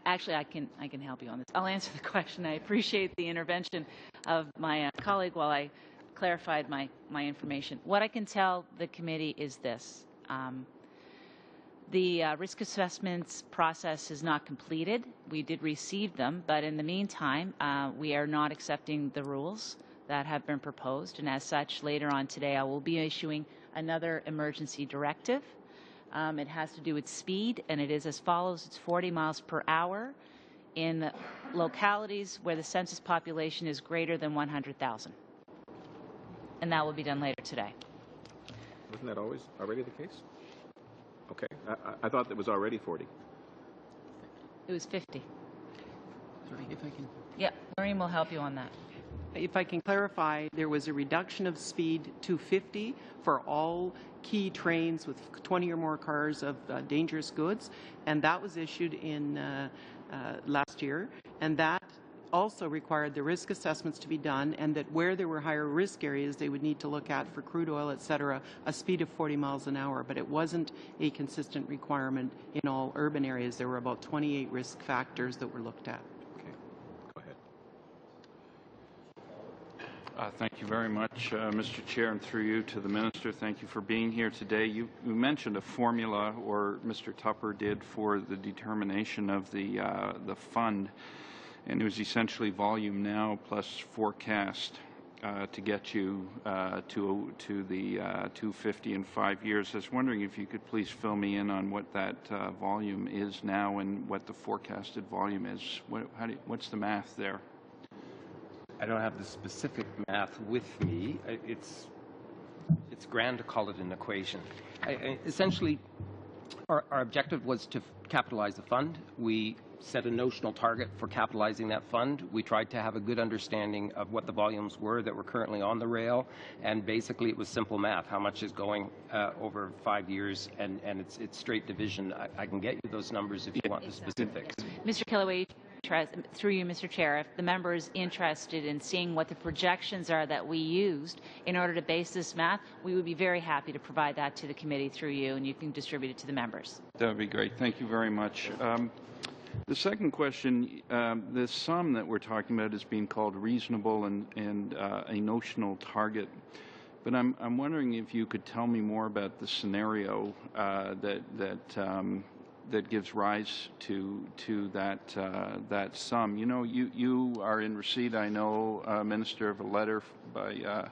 can help you on this. I'll answer the question. I appreciate the intervention of my colleague while I clarified my information. What I can tell the committee is this. The risk assessments process is not completed. We did receive them, but in the meantime, we are not accepting the rules that have been proposed, and as such, later on today, I will be issuing another emergency directive. It has to do with speed, and it is as follows. It's 40 miles per hour in localities where the census population is greater than 100,000. And that will be done later today. wasn't that always already the case? Okay. I thought that was already 40. It was 50. Sorry, if I can. Yeah, Maureen will help you on that. If I can clarify, there was a reduction of speed to 50 for all key trains with 20 or more cars of dangerous goods, and that was issued in last year, and that also required the risk assessments to be done, and that where there were higher risk areas, they would need to look at, for crude oil, et cetera, a speed of 40 miles an hour, but it wasn't a consistent requirement in all urban areas. There were about 28 risk factors that were looked at. Okay. Thank you very much, Mr. Chair, and through you to the Minister. Thank you for being here today. You mentioned a formula, or Mr. Tupper did, for the determination of the fund, and it was essentially volume now plus forecast to get you to the 250 in 5 years. I was wondering if you could please fill me in on what that volume is now and what the forecasted volume is. What's the math there? I don't have the specific math with me. It's grand to call it an equation. Essentially, our objective was to capitalize the fund. We set a notional target for capitalizing that fund. We tried to have a good understanding of what the volumes were that were currently on the rail, and basically it was simple math. How much is going over 5 years, and it's straight division. I can get you those numbers if you want the specifics. Mr. Killaway, through you, Mr. Chair, if the member is interested in seeing what the projections are that we used in order to base this math, we would be very happy to provide that to the committee through you, and you can distribute it to the members. That would be great. Thank you very much. The second question, the sum that we're talking about is being called reasonable and a notional target. But I'm wondering if you could tell me more about the scenario that gives rise to that sum. You know, you are in receipt, I know, Minister, of a letter by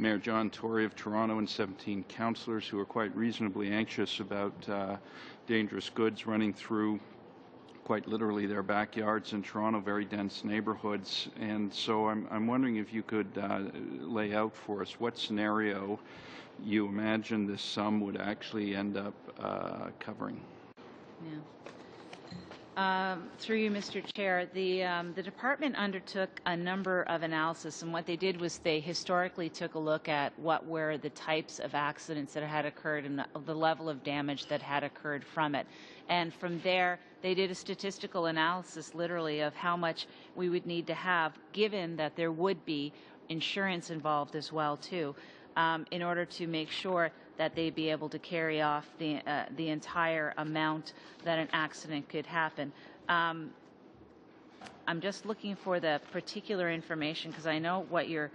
Mayor John Tory of Toronto and 17 councillors who are quite reasonably anxious about dangerous goods running through quite literally their backyards in Toronto, very dense neighborhoods. And so I'm wondering if you could lay out for us what scenario you imagine this sum would actually end up covering. Yeah. Through you, Mr. Chair, the department undertook a number of analysis, and what they did was they historically took a look at what were the types of accidents that had occurred and the level of damage that had occurred from it. And from there, they did a statistical analysis, literally, of how much we would need to have, given that there would be insurance involved as well, too, in order to make sure that they'd be able to carry off the entire amount that an accident could happen. I'm just looking for the particular information because I know what you're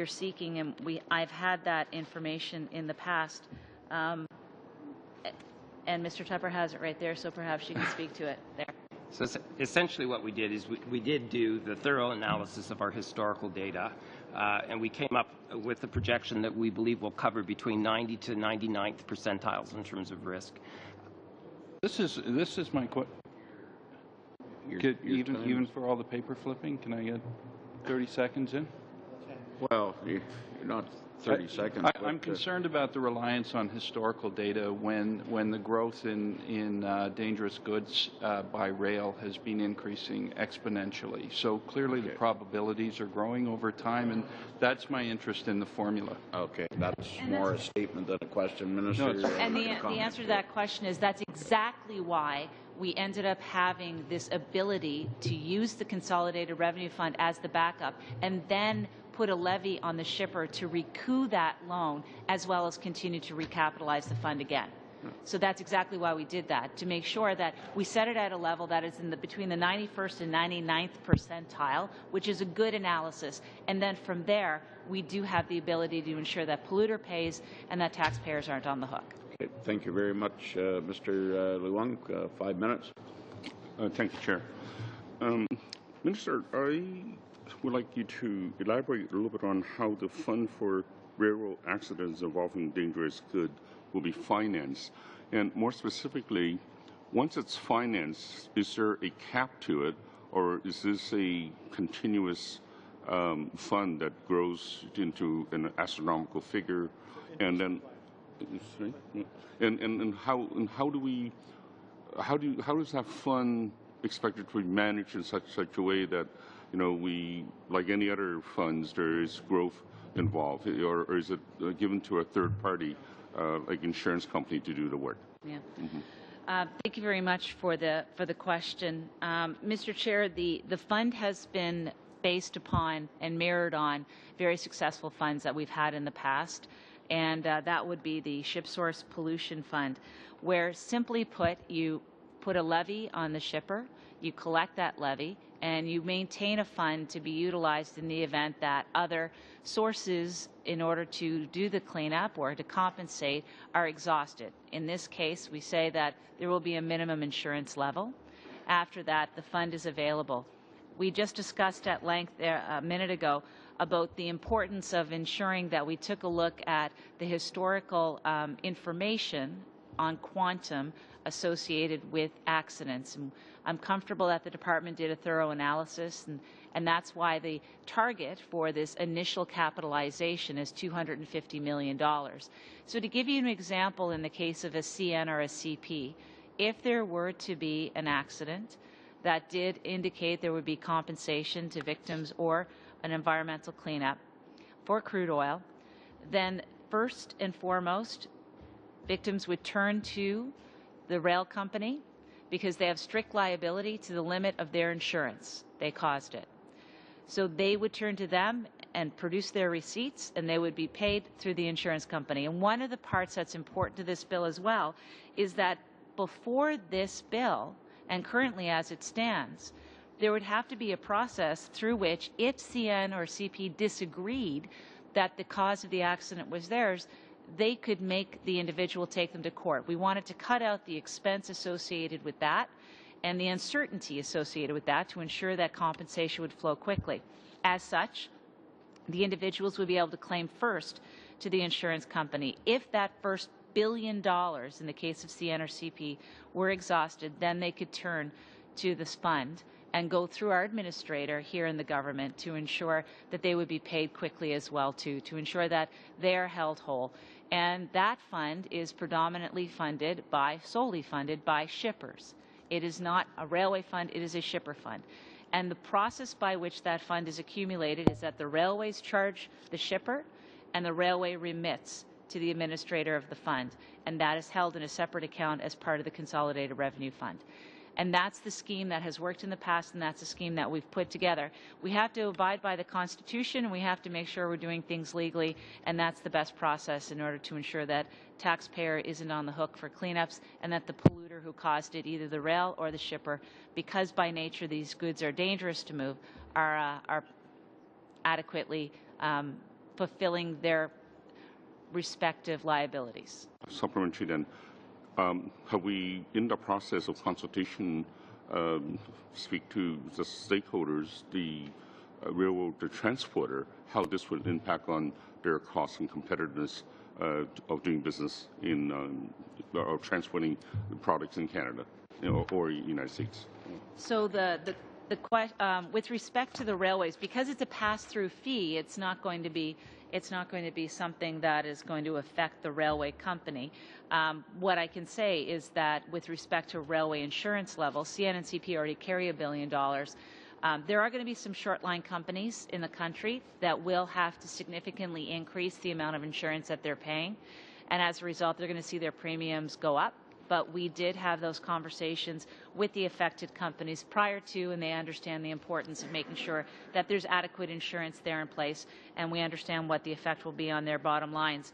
seeking, and I've had that information in the past. And Mr. Tupper has it right there, so perhaps you can speak to it there. So essentially what we did is we did do the thorough analysis of our historical data, and we came up with a projection that we believe will cover between 90 to 99th percentiles in terms of risk. This is my question. Even for all the paper flipping, can I get 30 seconds in? Well, you're not 30 seconds. I'm concerned about the reliance on historical data when the growth in dangerous goods by rail has been increasing exponentially. So clearly the probabilities are growing over time, and that's my interest in the formula. Okay, that's more a statement than a question, Minister. No, and the answer to that question is that's exactly why we ended up having this ability to use the Consolidated Revenue Fund as the backup and then put a levy on the shipper to recoup that loan as well as continue to recapitalize the fund again. So that's exactly why we did that, to make sure that we set it at a level that is between the 91st and 99th percentile, which is a good analysis. And then from there, we do have the ability to ensure that polluter pays and that taxpayers aren't on the hook. Okay, thank you very much, Mr. Luong. 5 minutes. Thank you, Chair. Minister, I would like you to elaborate a little bit on how the Fund for Railroad Accidents Involving Dangerous Goods will be financed. And more specifically, once it's financed, is there a cap to it, or is this a continuous fund that grows into an astronomical figure? And then, and how does that fund expected to be managed in such a way that, you know, we, like any other funds, there is growth involved, or is it given to a third party, like insurance company, to do the work? Yeah. Thank you very much for the question, Mr. Chair. The fund has been based upon and mirrored on very successful funds that we've had in the past, and that would be the Ship Source Pollution Fund, where simply put, you put a levy on the shipper, you collect that levy, and you maintain a fund to be utilized in the event that other sources in order to do the cleanup or to compensate are exhausted. In this case, we say that there will be a minimum insurance level. After that, the fund is available. We just discussed at length a minute ago about the importance of ensuring that we took a look at the historical information on quantum associated with accidents. And I'm comfortable that the department did a thorough analysis, and that's why the target for this initial capitalization is $250 million. So to give you an example, in the case of a CN or a CP, if there were to be an accident that did indicate there would be compensation to victims or an environmental cleanup for crude oil, then first and foremost, victims would turn to the rail company because they have strict liability to the limit of their insurance. They caused it. So they would turn to them and produce their receipts, and they would be paid through the insurance company. And one of the parts that's important to this bill as well is that before this bill, and currently as it stands, there would have to be a process through which, if CN or CP disagreed that the cause of the accident was theirs, they could make the individual take them to court. We wanted to cut out the expense associated with that and the uncertainty associated with that to ensure that compensation would flow quickly. As such, the individuals would be able to claim first to the insurance company. If that first $1 billion, in the case of CN or CP, were exhausted, then they could turn to this fund and go through our administrator here in the government to ensure that they would be paid quickly as well, to ensure that they are held whole. And that fund is predominantly solely funded by shippers. It is not a railway fund, it is a shipper fund. And the process by which that fund is accumulated is that the railways charge the shipper and the railway remits to the administrator of the fund. And that is held in a separate account as part of the Consolidated Revenue Fund. And that's the scheme that has worked in the past, and that's the scheme that we've put together. We have to abide by the Constitution, and we have to make sure we're doing things legally, and that's the best process in order to ensure that taxpayer isn't on the hook for cleanups, and that the polluter who caused it, either the rail or the shipper, because by nature these goods are dangerous to move, are adequately fulfilling their respective liabilities. Supplementary then. Have we, in the process of consultation, speak to the stakeholders, the railroad, the transporter, how this would impact on their costs and competitiveness of doing business in or transporting products in Canada, or United States? So with respect to the railways, because it's a pass-through fee, it's not going to be something that is going to affect the railway company. What I can say is that with respect to railway insurance levels, CN and CP already carry $1 billion. There are going to be some short line companies in the country that will have to significantly increase the amount of insurance that they're paying, and as a result, they're going to see their premiums go up. But we did have those conversations with the affected companies prior to, and they understand the importance of making sure that there's adequate insurance there in place, and we understand what the effect will be on their bottom lines.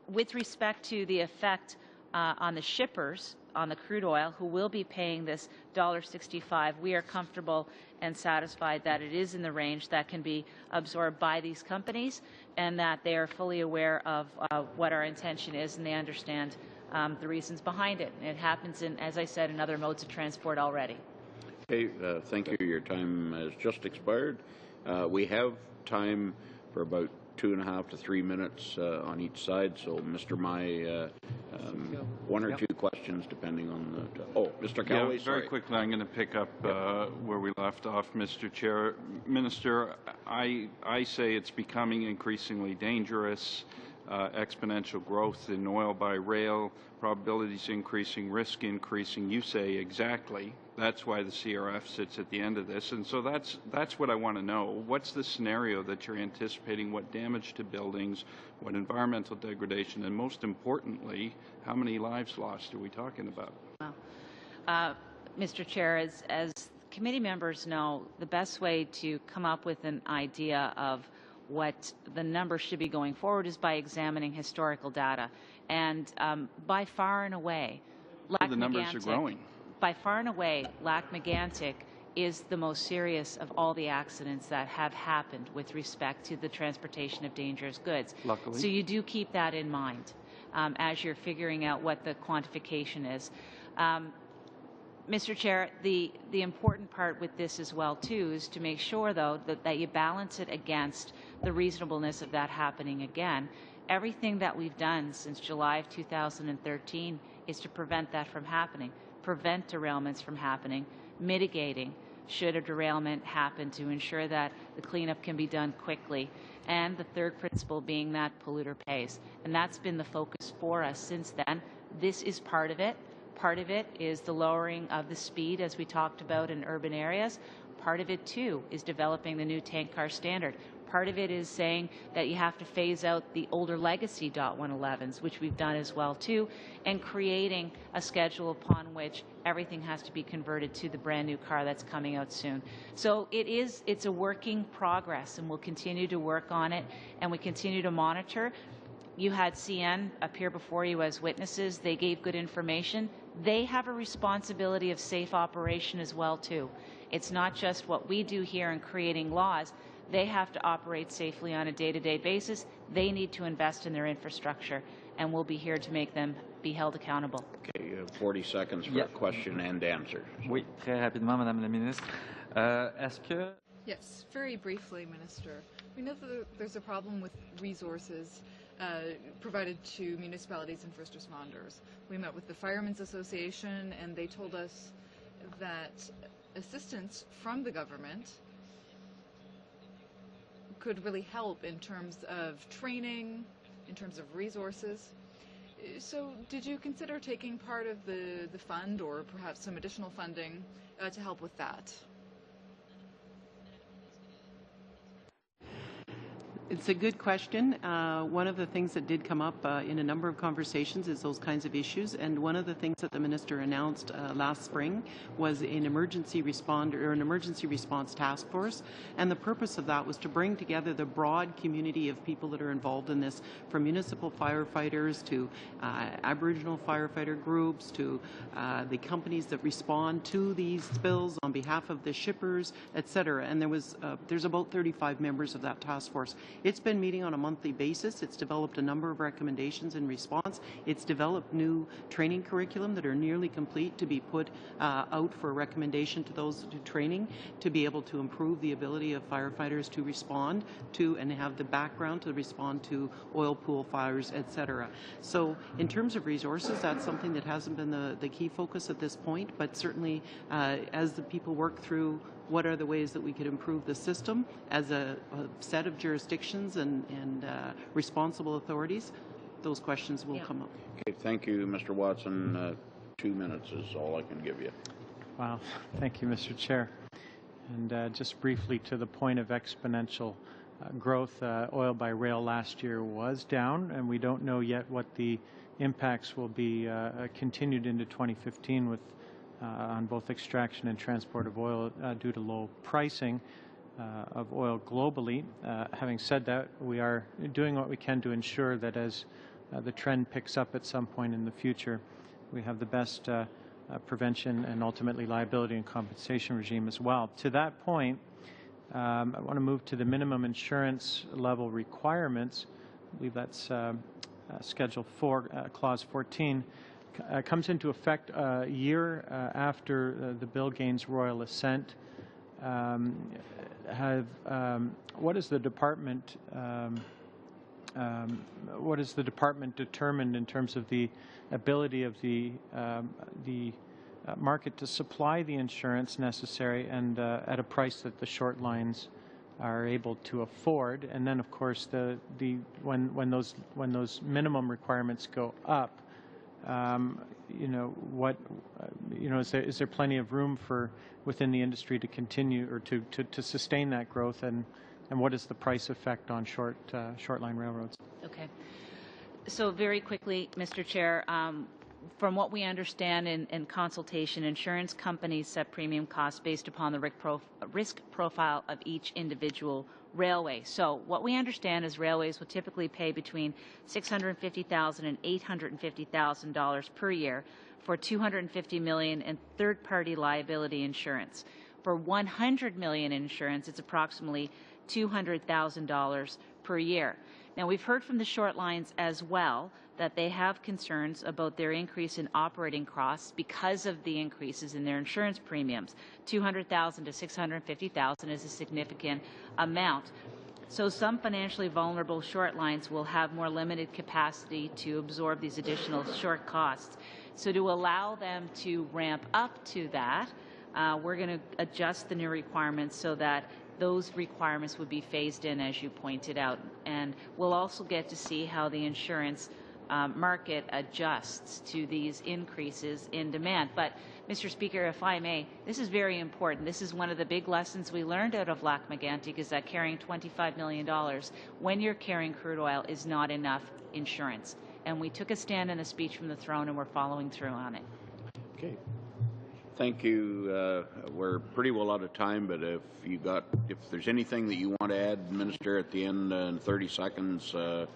With respect to the effect on the shippers, on the crude oil, who will be paying this $1.65, we are comfortable and satisfied that it is in the range that can be absorbed by these companies, and that they are fully aware of what our intention is, and they understand the reasons behind it. It happens, as I said, in other modes of transport already. Okay, thank you. Your time has just expired. We have time for about 2.5 to 3 minutes on each side. So, Mr. Mai, one or two questions depending on the. Mr. Callaway. Yeah, very quickly, I'm going to pick up where we left off, Mr. Chair. Minister, I say it's becoming increasingly dangerous. Exponential growth in oil by rail, probabilities increasing, risk increasing. You say exactly. That's why the CRF sits at the end of this. And so that's what I want to know. What's the scenario that you're anticipating? What damage to buildings? What environmental degradation? And most importantly, how many lives lost are we talking about? Well, Mr. Chair, as committee members know, the best way to come up with an idea of what the numbers should be going forward is by examining historical data. And by far and away, the numbers are growing. By far and away, Lac-Mégantic is the most serious of all the accidents that have happened with respect to the transportation of dangerous goods. Luckily. So you do keep that in mind as you're figuring out what the quantification is. Mr. Chair, the important part with this as well, too, is to make sure, though, that you balance it against the reasonableness of that happening again. Everything that we've done since July of 2013 is to prevent that from happening, prevent derailments from happening, mitigating should a derailment happen to ensure that the cleanup can be done quickly. And the third principle being that polluter pays. And that's been the focus for us since then. This is part of it. Part of it is the lowering of the speed, as we talked about in urban areas. Part of it, too, is developing the new tank car standard. Part of it is saying that you have to phase out the older legacy .111s, which we've done as well, too, and creating a schedule upon which everything has to be converted to the brand new car that's coming out soon. So it's a working progress, and we'll continue to work on it, and we continue to monitor. You had CN appear before you as witnesses. They gave good information. They have a responsibility of safe operation as well, too. It's not just what we do here in creating laws. They have to operate safely on a day-to-day basis. They need to invest in their infrastructure, and we'll be here to make them be held accountable. Okay, you have 40 seconds for a question and answer. Oui, très rapidement, Madame la Ministre. Est-ce que... Yes, very briefly, Minister. We know that there's a problem with resources provided to municipalities and first responders. We met with the Firemen's Association, and they told us that assistance from the government could really help in terms of training, in terms of resources. So did you consider taking part of the fund or perhaps some additional funding to help with that? It's a good question. One of the things that did come up in a number of conversations is those kinds of issues. And one of the things that the minister announced last spring was an emergency response task force. And the purpose of that was to bring together the broad community of people that are involved in this, from municipal firefighters to Aboriginal firefighter groups to the companies that respond to these spills on behalf of the shippers, etc. And there's about 35 members of that task force. It's been meeting on a monthly basis. It's developed a number of recommendations in response. It's developed new training curriculum that are nearly complete to be put out for recommendation to those to training to be able to improve the ability of firefighters to respond to and have the background to respond to oil pool fires, etc. So in terms of resources, that's something that hasn't been the key focus at this point, but certainly as the people work through what are the ways that we could improve the system as a set of jurisdictions and responsible authorities, those questions will come up. Okay, thank you, Mr. Watson. 2 minutes is all I can give you. Wow, thank you, Mr. Chair. And just briefly to the point of exponential growth, oil by rail last year was down, and we don't know yet what the impacts will be continued into 2015 with on both extraction and transport of oil due to low pricing of oil globally. Having said that, we are doing what we can to ensure that as the trend picks up at some point in the future, we have the best prevention and ultimately liability and compensation regime as well. To that point, I want to move to the minimum insurance level requirements. I believe that's Schedule 4, Clause 14. Comes into effect a year after the bill gains royal assent. What is the department determined in terms of the ability of the market to supply the insurance necessary and at a price that the short lines are able to afford? And then, of course, when those minimum requirements go up, is there plenty of room within the industry to continue or to sustain that growth, and what is the price effect on short line railroads? Okay. So very quickly, Mr. Chair, from what we understand in consultation, insurance companies set premium costs based upon the risk profile of each individual railway. So what we understand is railways will typically pay between $650,000 and $850,000 per year for $250 million in third-party liability insurance. For $100 million in insurance, it's approximately $200,000 per year. Now, we've heard from the short lines as well that they have concerns about their increase in operating costs because of the increases in their insurance premiums. $200,000 to $650,000 is a significant amount. So some financially vulnerable short lines will have more limited capacity to absorb these additional short costs. So to allow them to ramp up to that, we're going to adjust the new requirements so that those requirements would be phased in, as you pointed out. And we'll also get to see how the insurance market adjusts to these increases in demand. But, Mr. Speaker, if I may, this is very important. This is one of the big lessons we learned out of Lac-Mégantic, is that carrying $25 million when you're carrying crude oil is not enough insurance. And we took a stand in a speech from the throne, and we're following through on it. Okay. Thank you. We're pretty well out of time, but if there's anything that you want to add, Minister, at the end in 30 seconds, the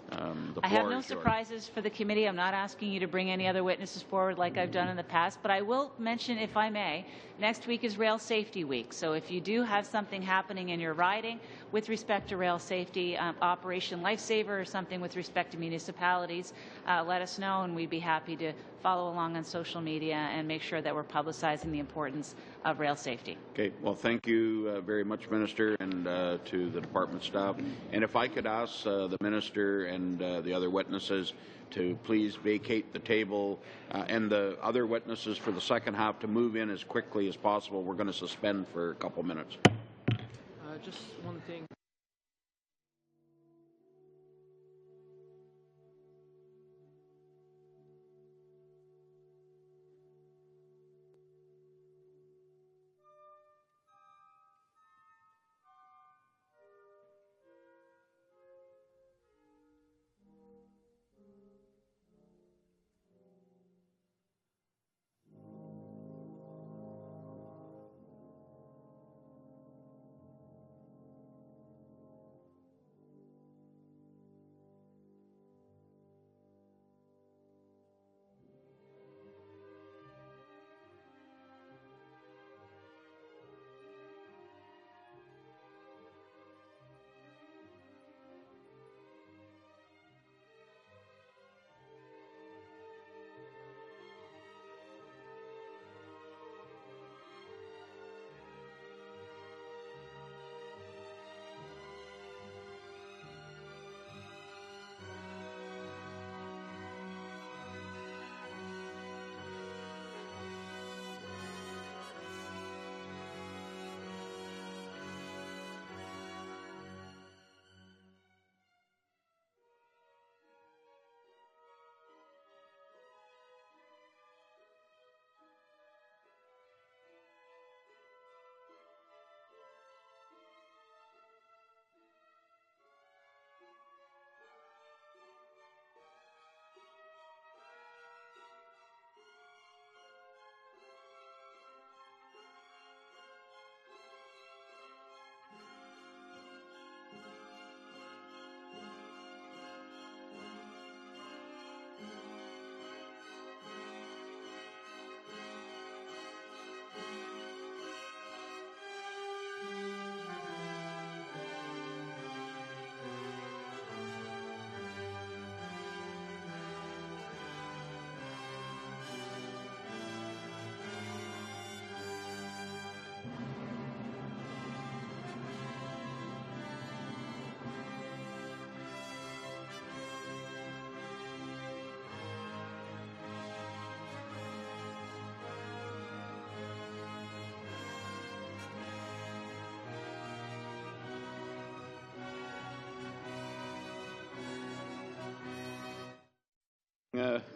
floor I have no is yours. surprises for the committee. I'm not asking you to bring any other witnesses forward like I've done in the past, but I will mention, if I may, next week is Rail Safety Week. So if you do have something happening in your riding with respect to rail safety, Operation Lifesaver, or something with respect to municipalities, let us know, and we'd be happy to follow along on social media and make sure that we're publicizing the importance of rail safety. Okay. Well, thank you very much, Minister, and to the department staff. And if I could ask the Minister and the other witnesses to please vacate the table and the other witnesses for the second half to move in as quickly as possible. We're going to suspend for a couple minutes. Just one thing.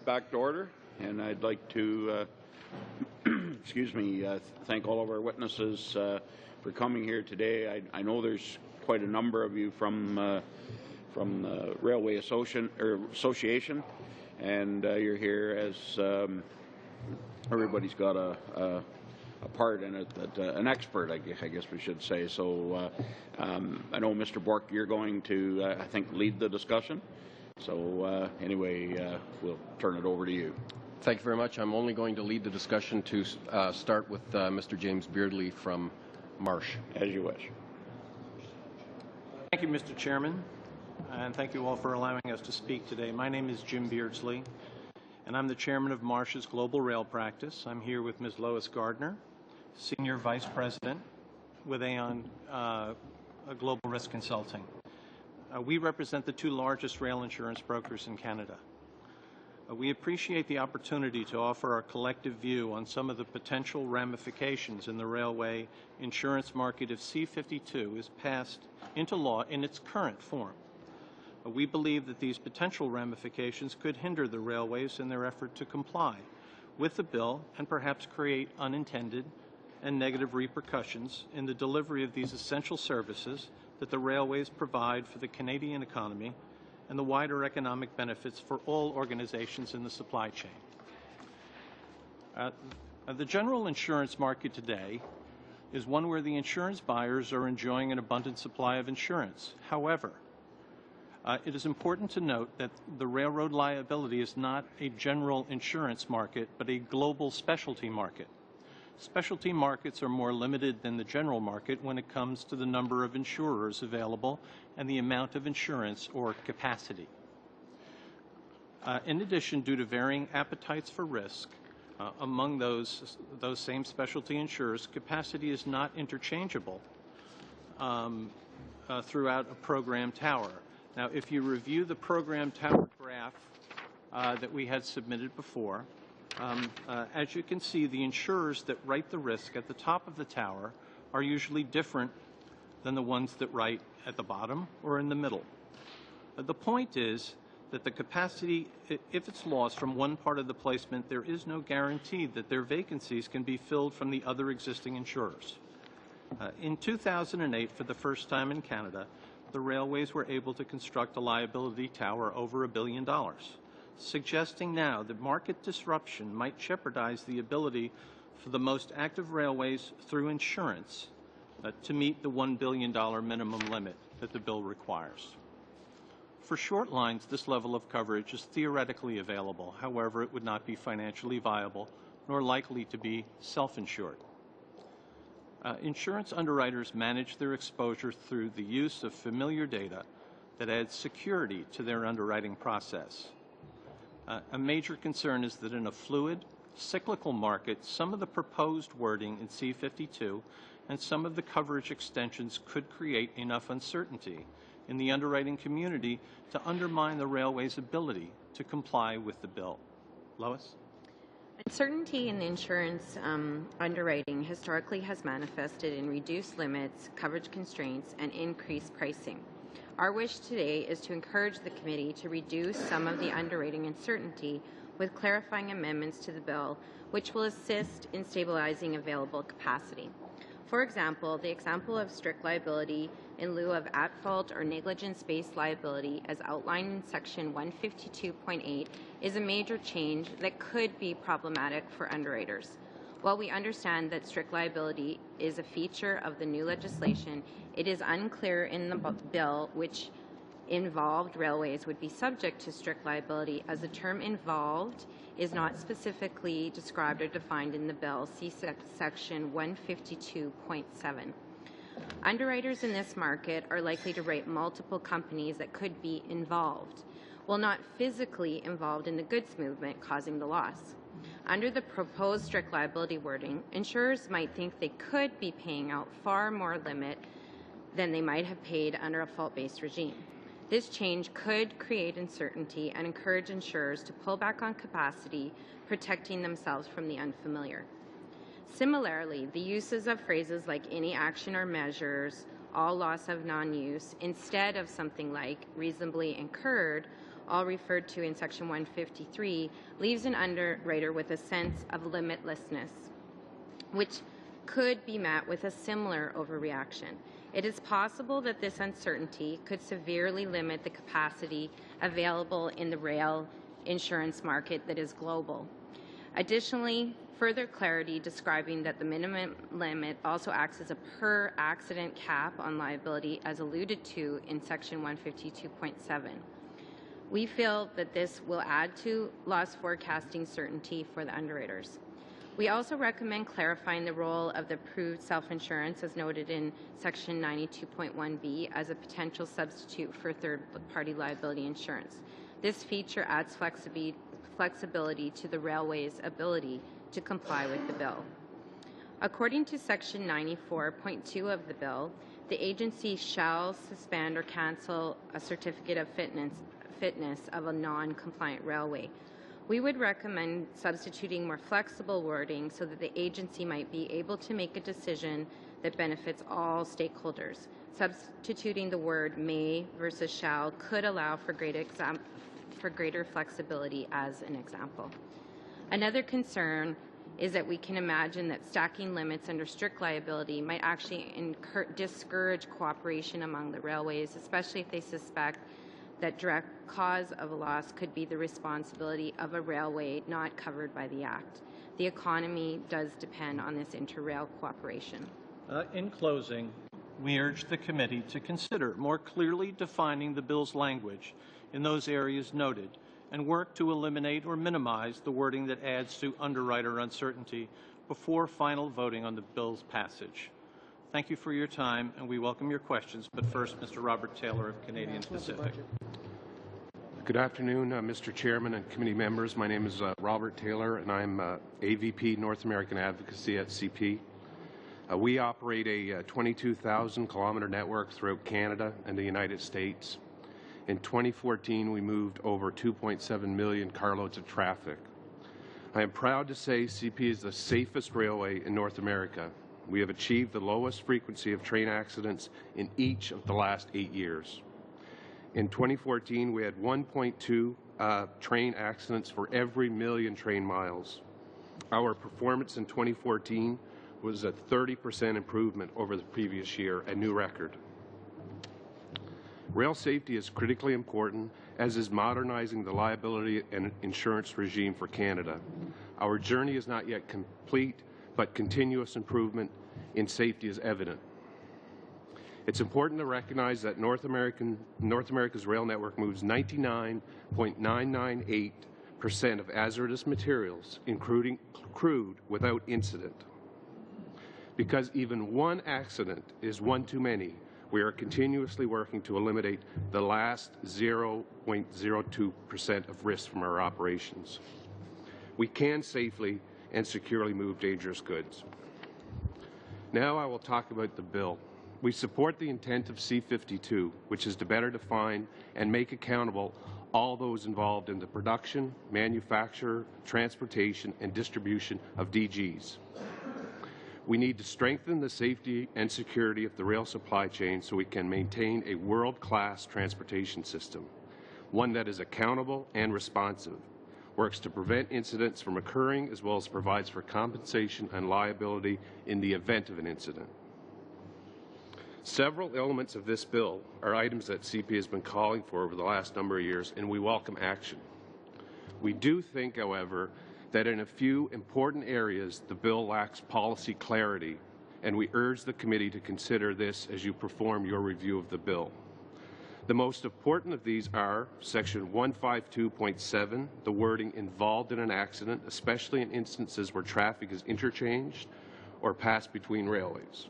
Back to order, and I'd like to excuse me, thank all of our witnesses for coming here today. I know there's quite a number of you from the Railway Association, and you're here as everybody's got a part in it, that an expert, I guess we should say. So I know, Mr. Bork, you're going to, I think, lead the discussion. So anyway, we'll turn it over to you. Thank you very much. I'm only going to lead the discussion to start with Mr. James Beardley from Marsh. As you wish. Thank you, Mr. Chairman, and thank you all for allowing us to speak today. My name is Jim Beardsley, and I'm the chairman of Marsh's Global Rail Practice. I'm here with Ms. Lois Gardner, Senior Vice President with Aon Global Risk Consulting. We represent the two largest rail insurance brokers in Canada. We appreciate the opportunity to offer our collective view on some of the potential ramifications in the railway insurance market if C-52 is passed into law in its current form. We believe that these potential ramifications could hinder the railways in their effort to comply with the bill and perhaps create unintended and negative repercussions in the delivery of these essential services that the railways provide for the Canadian economy and the wider economic benefits for all organizations in the supply chain. The general insurance market today is one where the insurance buyers are enjoying an abundant supply of insurance. However, it is important to note that the railroad liability is not a general insurance market, but a global specialty market. Specialty markets are more limited than the general market when it comes to the number of insurers available and the amount of insurance or capacity. In addition, due to varying appetites for risk among those same specialty insurers, capacity is not interchangeable throughout a program tower. Now, if you review the program tower graph that we had submitted before, as you can see, the insurers that write the risk at the top of the tower are usually different than the ones that write at the bottom or in the middle. The point is that the capacity, if it's lost from one part of the placement, there is no guarantee that their vacancies can be filled from the other existing insurers. In 2008, for the first time in Canada, the railways were able to construct a liability tower over $1 billion. Suggesting now that market disruption might jeopardize the ability for the most active railways through insurance to meet the $1 billion minimum limit that the bill requires. For short lines, this level of coverage is theoretically available. However, it would not be financially viable nor likely to be self-insured. Insurance underwriters manage their exposure through the use of familiar data that adds security to their underwriting process. A major concern is that in a fluid, cyclical market, some of the proposed wording in C-52 and some of the coverage extensions could create enough uncertainty in the underwriting community to undermine the railway's ability to comply with the bill. Lois? Uncertainty in insurance underwriting historically has manifested in reduced limits, coverage constraints, and increased pricing. Our wish today is to encourage the committee to reduce some of the underwriting uncertainty with clarifying amendments to the bill, which will assist in stabilizing available capacity. For example, the example of strict liability in lieu of at-fault or negligence-based liability as outlined in Section 152.8 is a major change that could be problematic for underwriters. While we understand that strict liability is a feature of the new legislation, it is unclear in the bill which involved railways would be subject to strict liability, as the term involved is not specifically described or defined in the bill. See Section 152.7. Underwriters in this market are likely to rate multiple companies that could be involved, while not physically involved in the goods movement causing the loss. Under the proposed strict liability wording, insurers might think they could be paying out far more limit than they might have paid under a fault-based regime. This change could create uncertainty and encourage insurers to pull back on capacity, protecting themselves from the unfamiliar. Similarly, the uses of phrases like any action or measures, all loss of non-use, instead of something like reasonably incurred, all referred to in Section 153, leaves an underwriter with a sense of limitlessness, which could be met with a similar overreaction. It is possible that this uncertainty could severely limit the capacity available in the rail insurance market that is global. Additionally, further clarity describing that the minimum limit also acts as a per-accident cap on liability as alluded to in Section 152.7 We feel that this will add to loss forecasting certainty for the underwriters. We also recommend clarifying the role of the approved self-insurance as noted in Section 92.1b as a potential substitute for third-party liability insurance. This feature adds flexibility to the railway's ability to comply with the bill. According to Section 94.2 of the bill, the agency shall suspend or cancel a certificate of fitness of a non-compliant railway. We would recommend substituting more flexible wording so that the agency might be able to make a decision that benefits all stakeholders. Substituting the word may versus shall could allow for greater flexibility as an example. Another concern is that we can imagine that stacking limits under strict liability might actually discourage cooperation among the railways, especially if they suspect that direct cause of a loss could be the responsibility of a railway not covered by the Act. The economy does depend on this inter-rail cooperation. In closing, we urge the committee to consider more clearly defining the bill's language in those areas noted and work to eliminate or minimize the wording that adds to underwriter uncertainty before final voting on the bill's passage. Thank you for your time, and we welcome your questions. But first, Mr. Robert Taylor of Canadian Pacific. Good afternoon, Mr. Chairman and committee members. My name is Robert Taylor, and I'm AVP North American Advocacy at CP. We operate a 22,000-kilometer network throughout Canada and the United States. In 2014, we moved over 2.7 million carloads of traffic. I am proud to say CP is the safest railway in North America. We have achieved the lowest frequency of train accidents in each of the last 8 years. In 2014, we had 1.2 train accidents for every million train miles. Our performance in 2014 was a 30% improvement over the previous year, a new record. Rail safety is critically important, as is modernizing the liability and insurance regime for Canada. Our journey is not yet complete, but continuous improvement in safety is evident. It's important to recognize that North America's rail network moves 99.998% of hazardous materials, including crude, without incident. Because even one accident is one too many, we are continuously working to eliminate the last 0.02% of risk from our operations. We can safely and securely move dangerous goods. Now I will talk about the bill. We support the intent of C-52, which is to better define and make accountable all those involved in the production, manufacture, transportation, and distribution of DGs. We need to strengthen the safety and security of the rail supply chain so we can maintain a world-class transportation system, one that is accountable and responsive, works to prevent incidents from occurring, as well as provides for compensation and liability in the event of an incident. Several elements of this bill are items that CP has been calling for over the last number of years, and we welcome action. We do think, however, that in a few important areas the bill lacks policy clarity, and we urge the committee to consider this as you perform your review of the bill. The most important of these are Section 152.7, the wording involved in an accident, especially in instances where traffic is interchanged or passed between railways.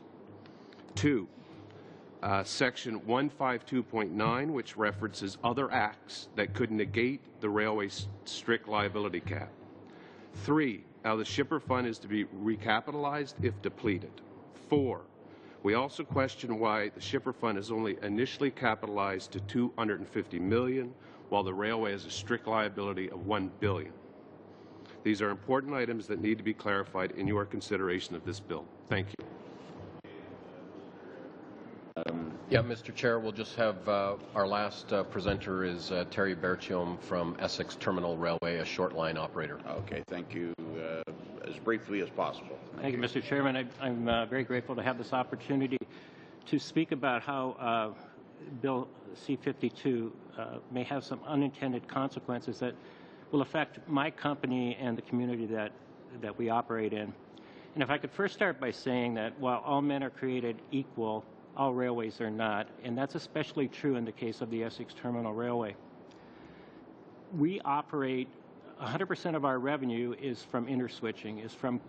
2, Section 152.9, which references other acts that could negate the railway's strict liability cap. 3, how the shipper fund is to be recapitalized if depleted. 4, we also question why the shipper fund is only initially capitalized to $250 million, while the railway has a strict liability of $1 billion. These are important items that need to be clarified in your consideration of this bill. Thank you. Yeah, Mr. Chair, we'll just have our last presenter is Terry Bertium from Essex Terminal Railway, a short line operator. Okay, thank you. As briefly as possible. Thank you, Mr. Chairman. I'm very grateful to have this opportunity to speak about how Bill C-52 may have some unintended consequences that will affect my company and the community that we operate in. And if I could first start by saying that while all men are created equal, all railways are not, and that's especially true in the case of the Essex Terminal Railway. we operate 100% of our revenue is from interswitching, is from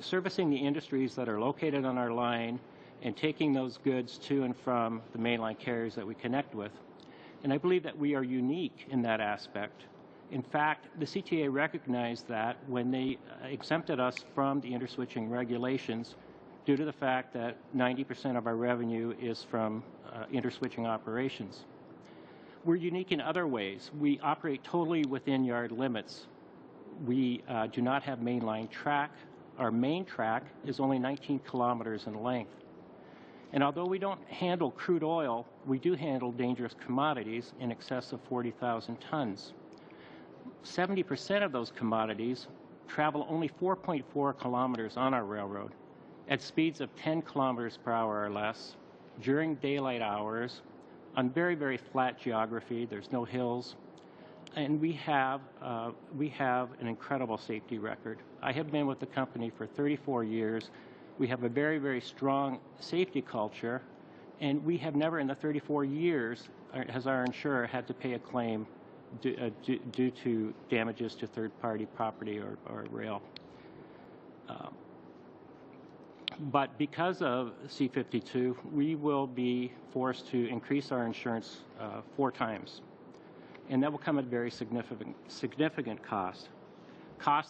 servicing the industries that are located on our line and taking those goods to and from the mainline carriers that we connect with. And I believe that we are unique in that aspect. In fact, the CTA recognized that when they exempted us from the interswitching regulations due to the fact that 90% of our revenue is from interswitching operations. We're unique in other ways. We operate totally within yard limits. We do not have mainline track. Our main track is only 19 kilometers in length. And although we don't handle crude oil, we do handle dangerous commodities in excess of 40,000 tons. 70% of those commodities travel only 4.4 kilometers on our railroad at speeds of 10 kilometers per hour or less during daylight hours on very, very flat geography. There's no hills. And we have an incredible safety record. I have been with the company for 34 years. We have a very, very strong safety culture, and we have never in the 34 years has our insurer had to pay a claim due to damages to third-party property or rail. But because of C-52, we will be forced to increase our insurance 4 times. And that will come at a very significant cost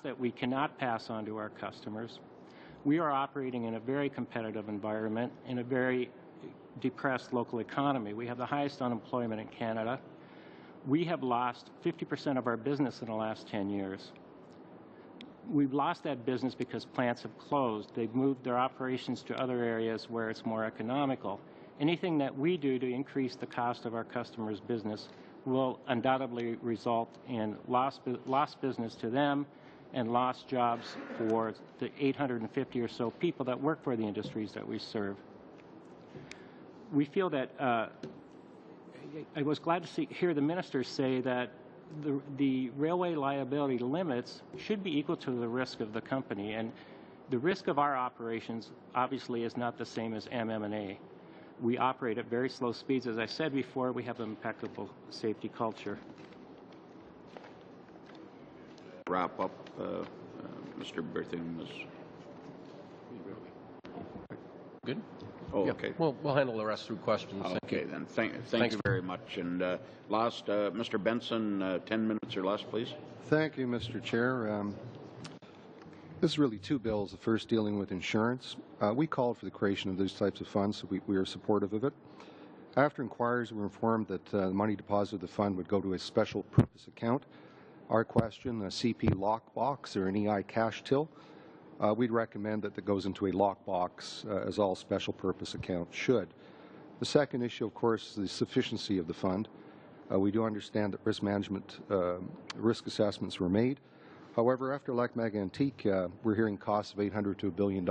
that we cannot pass on to our customers. We are operating in a very competitive environment, in a very depressed local economy. We have the highest unemployment in Canada. We have lost 50% of our business in the last 10 years. We've lost that business because plants have closed. They've moved their operations to other areas where it's more economical. Anything that we do to increase the cost of our customers' business will undoubtedly result in lost business to them and lost jobs for the 850 or so people that work for the industries that we serve. We feel that I was glad to hear the minister say that the railway liability limits should be equal to the risk of the company, and the risk of our operations obviously is not the same as MM&A. We operate at very slow speeds. As I said before, we have an impeccable safety culture. Wrap up, Mr. Berthing. Good? Oh, yeah. okay. We'll handle the rest through questions. Okay, then. Thank you very much. And last, Mr. Benson, 10 minutes or less, please. Thank you, Mr. Chair. This is really 2 bills. The first dealing with insurance. We called for the creation of these types of funds, so we are supportive of it. After inquiries, we were informed that the money deposited in the fund would go to a special purpose account. Our question, a CP lockbox or an EI cash till, we'd recommend that goes into a lockbox, as all special purpose accounts should. The second issue, of course, is the sufficiency of the fund. We do understand that risk assessments were made. However, after Lac-Mégantic Antique, we're hearing costs of $800 to $1 billion.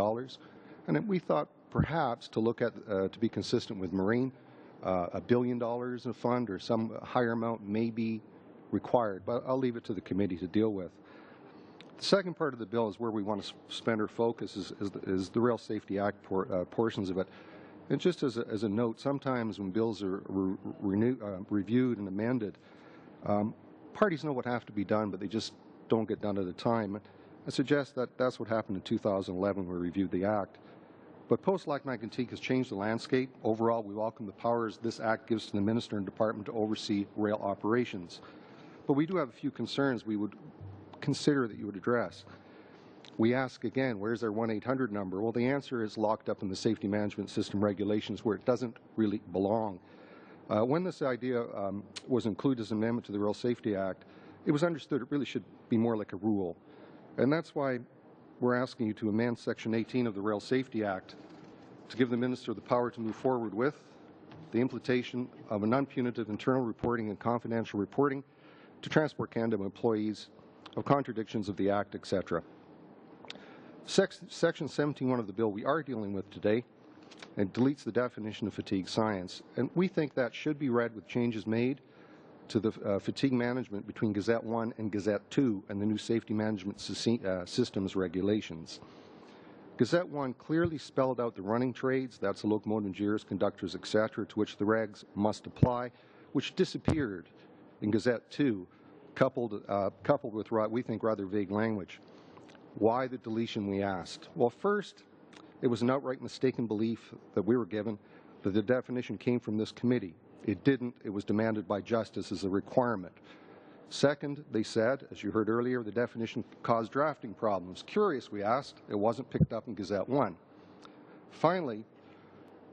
And we thought perhaps to look at, to be consistent with Marine, $1 billion in a fund or some higher amount may be required. But I'll leave it to the committee to deal with. The second part of the bill is where we want to spend our focus is the Rail Safety Act portions of it. And just as a note, sometimes when bills are reviewed and amended, parties know what have to be done, but they just don't get done at a time. I suggest that that's what happened in 2011 when we reviewed the Act. But post-Lac-Mégantic Antique has changed the landscape. Overall, we welcome the powers this Act gives to the Minister and Department to oversee rail operations. But we do have a few concerns we would consider that you would address. We ask again, where's our 1-800 number? Well, the answer is locked up in the Safety Management System regulations where it doesn't really belong. When this idea was included as an amendment to the Rail Safety Act, it was understood it really should be more like a rule. And that's why we're asking you to amend Section 18 of the Rail Safety Act to give the Minister the power to move forward with the implementation of an unpunitive internal reporting and confidential reporting to Transport Canada employees of contradictions of the Act, etc. Section 17.1 of the bill we are dealing with today and deletes the definition of fatigue science, and we think that should be read with changes made to the fatigue management between Gazette 1 and Gazette 2 and the new safety management systems regulations. Gazette 1 clearly spelled out the running trades, that's the locomotive engineers, conductors, etc., to which the regs must apply, which disappeared in Gazette 2 coupled with what we think rather vague language. Why the deletion, we asked? Well, first, it was an outright mistaken belief that we were given that the definition came from this committee. It didn't. It was demanded by justice as a requirement. Second, they said, as you heard earlier, the definition caused drafting problems. Curious, we asked. It wasn't picked up in Gazette 1. Finally,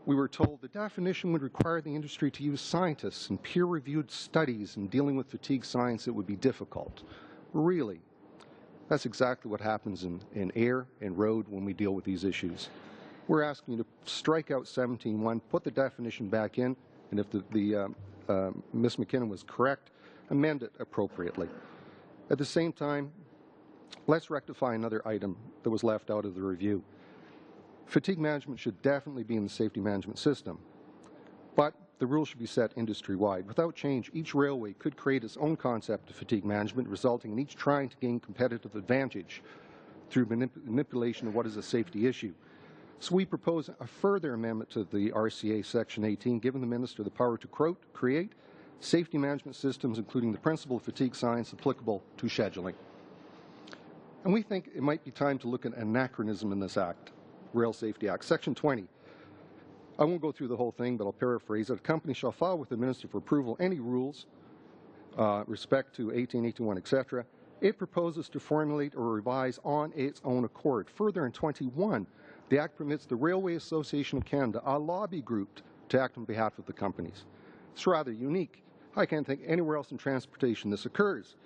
we were told the definition would require the industry to use scientists and peer-reviewed studies in dealing with fatigue science. It would be difficult. Really? That's exactly what happens in air and road when we deal with these issues. We're asking you to strike out 17.1, put the definition back in, and if Ms. McKinnon was correct, amend it appropriately. At the same time, let's rectify another item that was left out of the review. Fatigue management should definitely be in the safety management system, but the rules should be set industry-wide. Without change, each railway could create its own concept of fatigue management, resulting in each trying to gain competitive advantage through manipulation of what is a safety issue. So we propose a further amendment to the RCA Section 18, giving the Minister the power to create safety management systems, including the principle of fatigue science applicable to scheduling. And we think it might be time to look at anachronism in this Act, Rail Safety Act. Section 20. I won't go through the whole thing, but I'll paraphrase it. A company shall file with the Minister for approval any rules, respect to 1881, etc., it proposes to formulate or revise on its own accord. Further, in 21, the Act permits the Railway Association of Canada, a lobby group, to act on behalf of the companies. It's rather unique. I can't think anywhere else in transportation this occurs.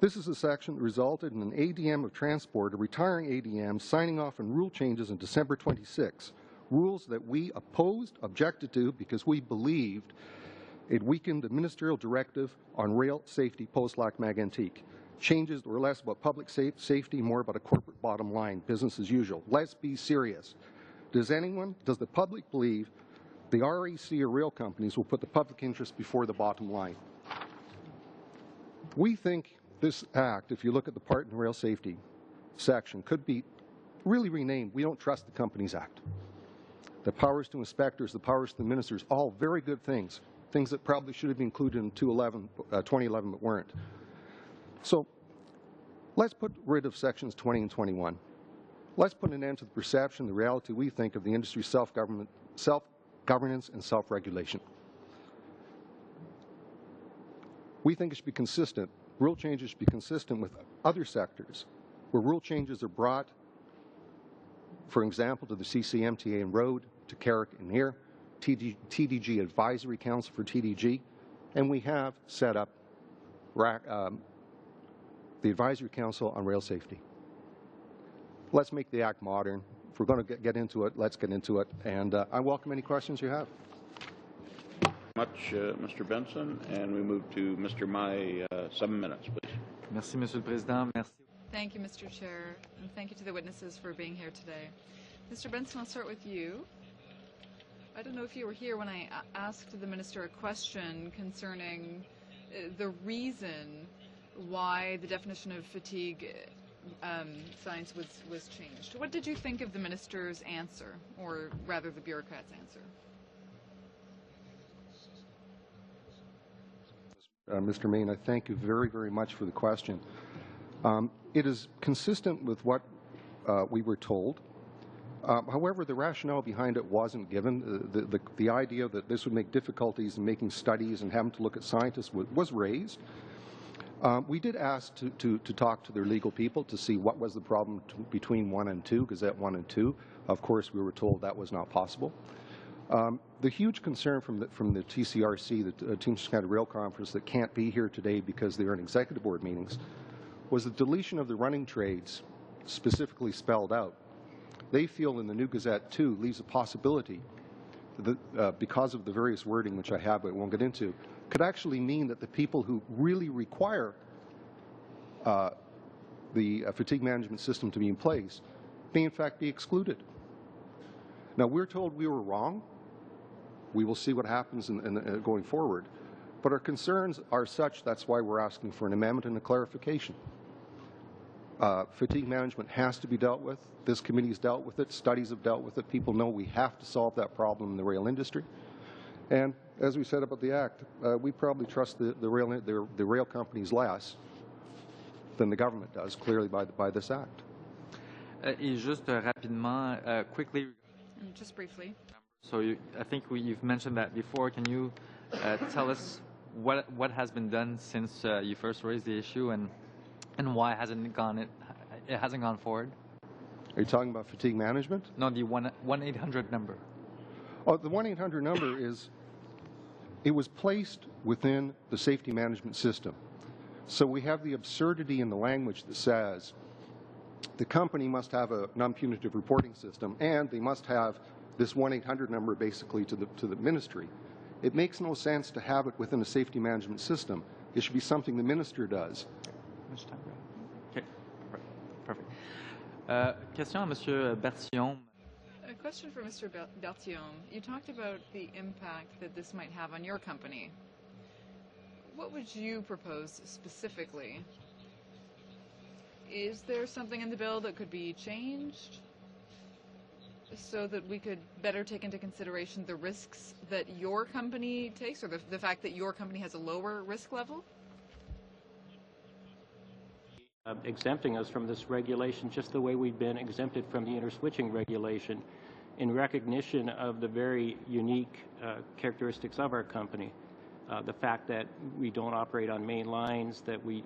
This is a section that resulted in an ADM of Transport, a retiring ADM, signing off on rule changes on December 26. Rules that we opposed, objected to, because we believed it weakened the ministerial directive on rail safety post-Lac Mégantic. Changes that were less about public safety, more about a corporate bottom line, business as usual. Let's be serious. Does the public believe the RAC or rail companies will put the public interest before the bottom line? We think this Act, if you look at the part in the rail safety section, could be really renamed We Don't Trust the Companies Act. The powers to inspectors, the powers to the ministers, all very good things, things that probably should have been included in 2011 but weren't. So let's put rid of sections 20 and 21. Let's put an end to the perception, the reality we think of the industry's self-governance and self-regulation. We think it should be consistent. Rule changes should be consistent with other sectors where rule changes are brought, for example, to the CCMTA and Road, to Carrick and Air, TDG Advisory Council for TDG, and we have set up the Advisory Council on Rail Safety. Let's make the Act modern. If we're going to get into it, let's get into it, and I welcome any questions you have. Much, Mr. Benson, and we move to Mr. Mai, 7 minutes, please. Merci, Monsieur le Président. Merci. Thank you, Mr. Chair, and thank you to the witnesses for being here today. Mr. Benson, I'll start with you. I don't know if you were here when I asked the Minister a question concerning the reason why the definition of fatigue science was changed. What did you think of the Minister's answer, or rather the bureaucrat's answer? Mr. Main, I thank you very, very much for the question. It is consistent with what we were told. However, the rationale behind it wasn't given. The idea that this would make difficulties in making studies and having to look at scientists was raised. We did ask to talk to their legal people to see what was the problem between 1 and 2, Gazette 1 and 2. Of course, we were told that was not possible. The huge concern from the TCRC, the Teamsters Canada Rail Conference, that can't be here today because they're in executive board meetings, was the deletion of the running trades specifically spelled out. They feel in the new Gazette 2 leaves a possibility that, because of the various wording, which I have but won't get into, could actually mean that the people who really require the fatigue management system to be in place may in fact be excluded. Now, we're told we were wrong. We will see what happens going forward. But our concerns are such, that's why we're asking for an amendment and a clarification. Fatigue management has to be dealt with. This committee has dealt with it. Studies have dealt with it. People know we have to solve that problem in the rail industry. And as we said about the Act, we probably trust the rail companies less than the government does, clearly by this Act. Et juste rapidement, quickly. Just briefly. So I think you've mentioned that before. Can you tell us what has been done since you first raised the issue, and why it hasn't gone forward? Are you talking about fatigue management? No, the 1-800 number. Oh, the 1-800 number it was placed within the safety management system. So we have the absurdity in the language that says the company must have a non-punitive reporting system, and they must have this 1-800 number basically to the ministry. It makes no sense to have it within a safety management system. It should be something the minister does. Much time. Okay, perfect. Question à Monsieur Bertillon. A question for Mr. Bertillon. You talked about the impact that this might have on your company. What would you propose specifically? Is there something in the bill that could be changed so that we could better take into consideration the risks that your company takes, or the fact that your company has a lower risk level? Exempting us from this regulation just the way we've been exempted from the interswitching regulation in recognition of the very unique characteristics of our company. The fact that we don't operate on main lines, that we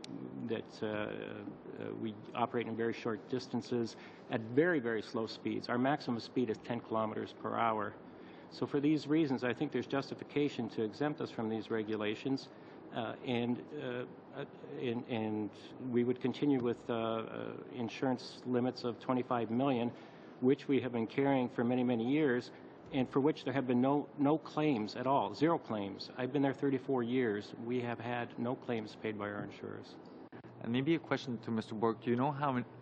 operate in very short distances at very, very slow speeds. Our maximum speed is 10 kilometers per hour. So for these reasons, I think there's justification to exempt us from these regulations, and we would continue with insurance limits of $25 million, which we have been carrying for many, many years, and for which there have been no claims at all, 0 claims. I've been there 34 years. We have had no claims paid by our insurers. And maybe a question to Mr. Borg. Do you know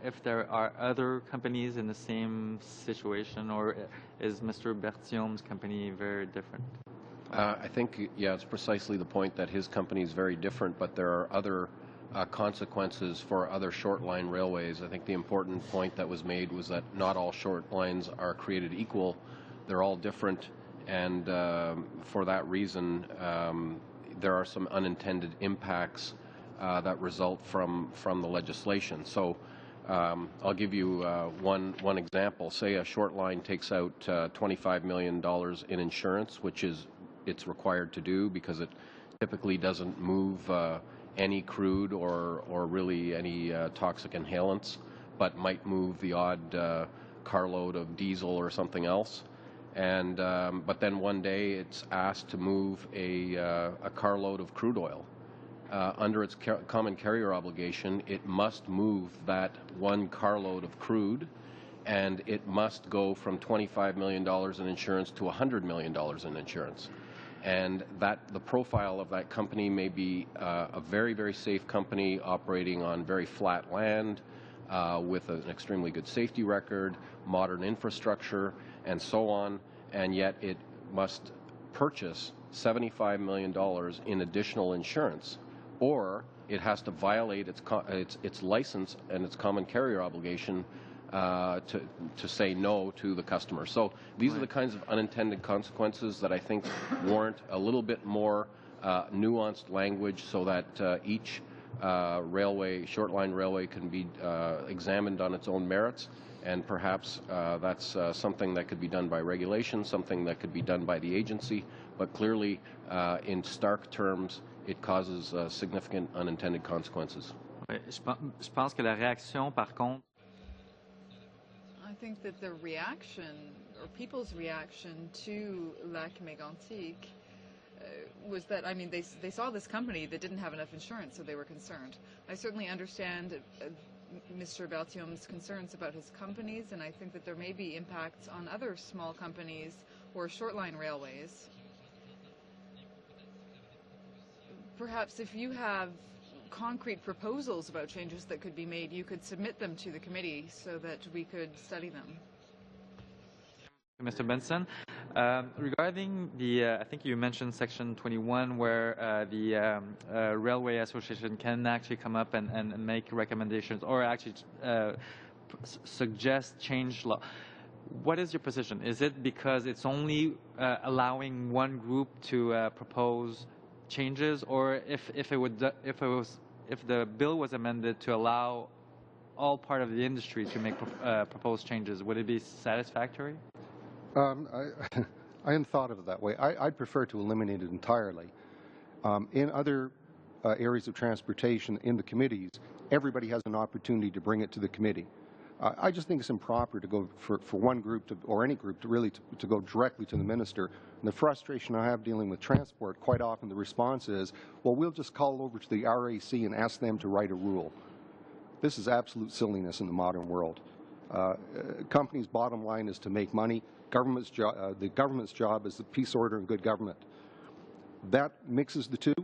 if there are other companies in the same situation, or is Mr. Bertillon's company very different? I think, yeah, it's precisely the point that his company is very different, but there are other consequences for other short line railways. I think the important point that was made was that not all short lines are created equal. They're all different, and for that reason, there are some unintended impacts that result from the legislation. So I'll give you one example. Say a short line takes out $25 million in insurance, which it's required to do because it typically doesn't move any crude or really any toxic inhalants, but might move the odd carload of diesel or something else. And but then one day it's asked to move a carload of crude oil. Under its common carrier obligation, it must move that one carload of crude, and it must go from $25 million in insurance to $100 million in insurance. And the profile of that company may be a very, very safe company operating on very flat land with an extremely good safety record, modern infrastructure, and so on, and yet it must purchase $75 million in additional insurance, or it has to violate its license and its common carrier obligation to say no to the customer. So these are the kinds of unintended consequences that I think warrant a little bit more nuanced language so that each short line railway can be examined on its own merits, and perhaps that's something that could be done by regulation, something that could be done by the agency, but clearly in stark terms it causes significant unintended consequences. Je pense que la réaction, par contre, I think that the reaction, or people's reaction to Lac Mégantic was that, I mean, they saw this company that didn't have enough insurance, so they were concerned. I certainly understand Mr. Bertillon's concerns about his companies, and I think that there may be impacts on other small companies or short-line railways. Perhaps if you have concrete proposals about changes that could be made, you could submit them to the committee so that we could study them. Mr. Benson, regarding I think you mentioned Section 21, where the Railway Association can actually come up and make recommendations, or actually suggest change law. what is your position? Is it because it's only allowing one group to propose changes, or if the bill was amended to allow all part of the industry to make proposed changes, would it be satisfactory? I hadn't thought of it that way. I'd prefer to eliminate it entirely. In other areas of transportation in the committees, everybody has an opportunity to bring it to the committee. I just think it's improper to go for one group to, or any group to really to go directly to the minister. And the frustration I have dealing with transport, quite often the response is, well, we'll just call over to the RAC and ask them to write a rule. This is absolute silliness in the modern world. Companies' bottom line is to make money. The government's job is the peace, order, and good government. That mixes the two.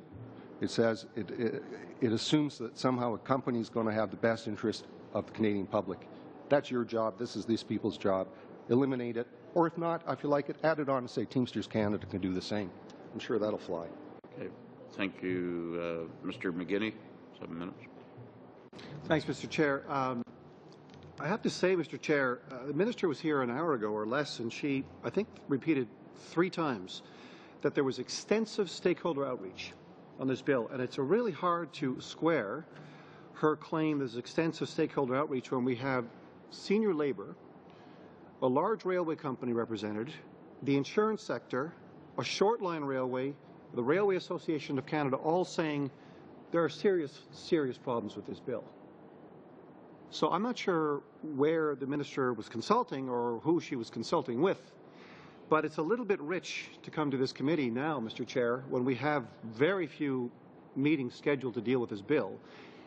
It says it assumes that somehow a company is going to have the best interest of the Canadian public. That's your job. This is these people's job. Eliminate it, or if not, if you like it, add it on and say Teamsters Canada can do the same. I'm sure that'll fly. Okay. Thank you, Mr. McGinney. 7 minutes. Thanks, Mr. Chair. I have to say, Mr. Chair, the minister was here an hour ago or less, and she, I think, repeated 3 times that there was extensive stakeholder outreach on this bill, and it's really hard to square her claim there's extensive stakeholder outreach when we have senior Labour, a large railway company represented, the insurance sector, a short line railway, the Railway Association of Canada, all saying there are serious problems with this bill. So I'm not sure where the minister was consulting or who she was consulting with, but it's a little bit rich to come to this committee now, Mr. Chair, when we have very few meetings scheduled to deal with this bill,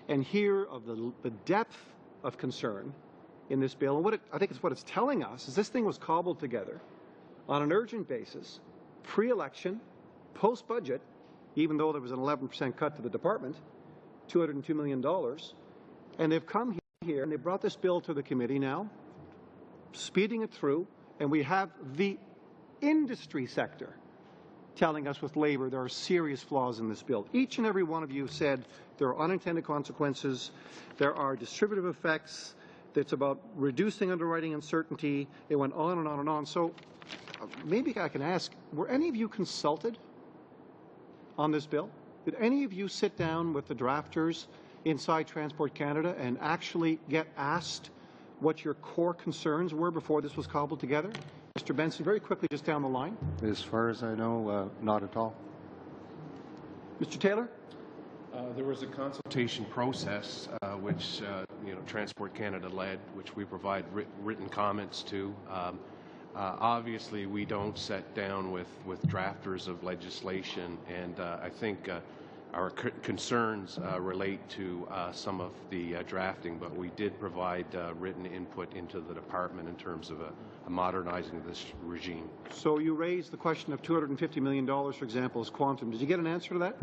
and hear of the depth of concern in this bill. And I think it's what it's telling us is this thing was cobbled together on an urgent basis, pre-election, post-budget, even though there was an 11% cut to the department, $202 million, and they've come here and they brought this bill to the committee now, speeding it through, and we have the industry sector telling us with Labour there are serious flaws in this bill. Each and every one of you said there are unintended consequences, there are distributive effects, it's about reducing underwriting uncertainty. It went on and on and on. So maybe I can ask, were any of you consulted on this bill? Did any of you sit down with the drafters inside Transport Canada and actually get asked what your core concerns were before this was cobbled together? Mr. Benson, very quickly, just down the line. As far as I know, not at all. Mr. Taylor? There was a consultation process which Transport Canada led, which we provide written comments to. Obviously, we don't sit down with drafters of legislation, and I think our concerns relate to some of the drafting, but we did provide written input into the department in terms of modernizing this regime. So you raised the question of $250 million, for example, as quantum. Did you get an answer to that?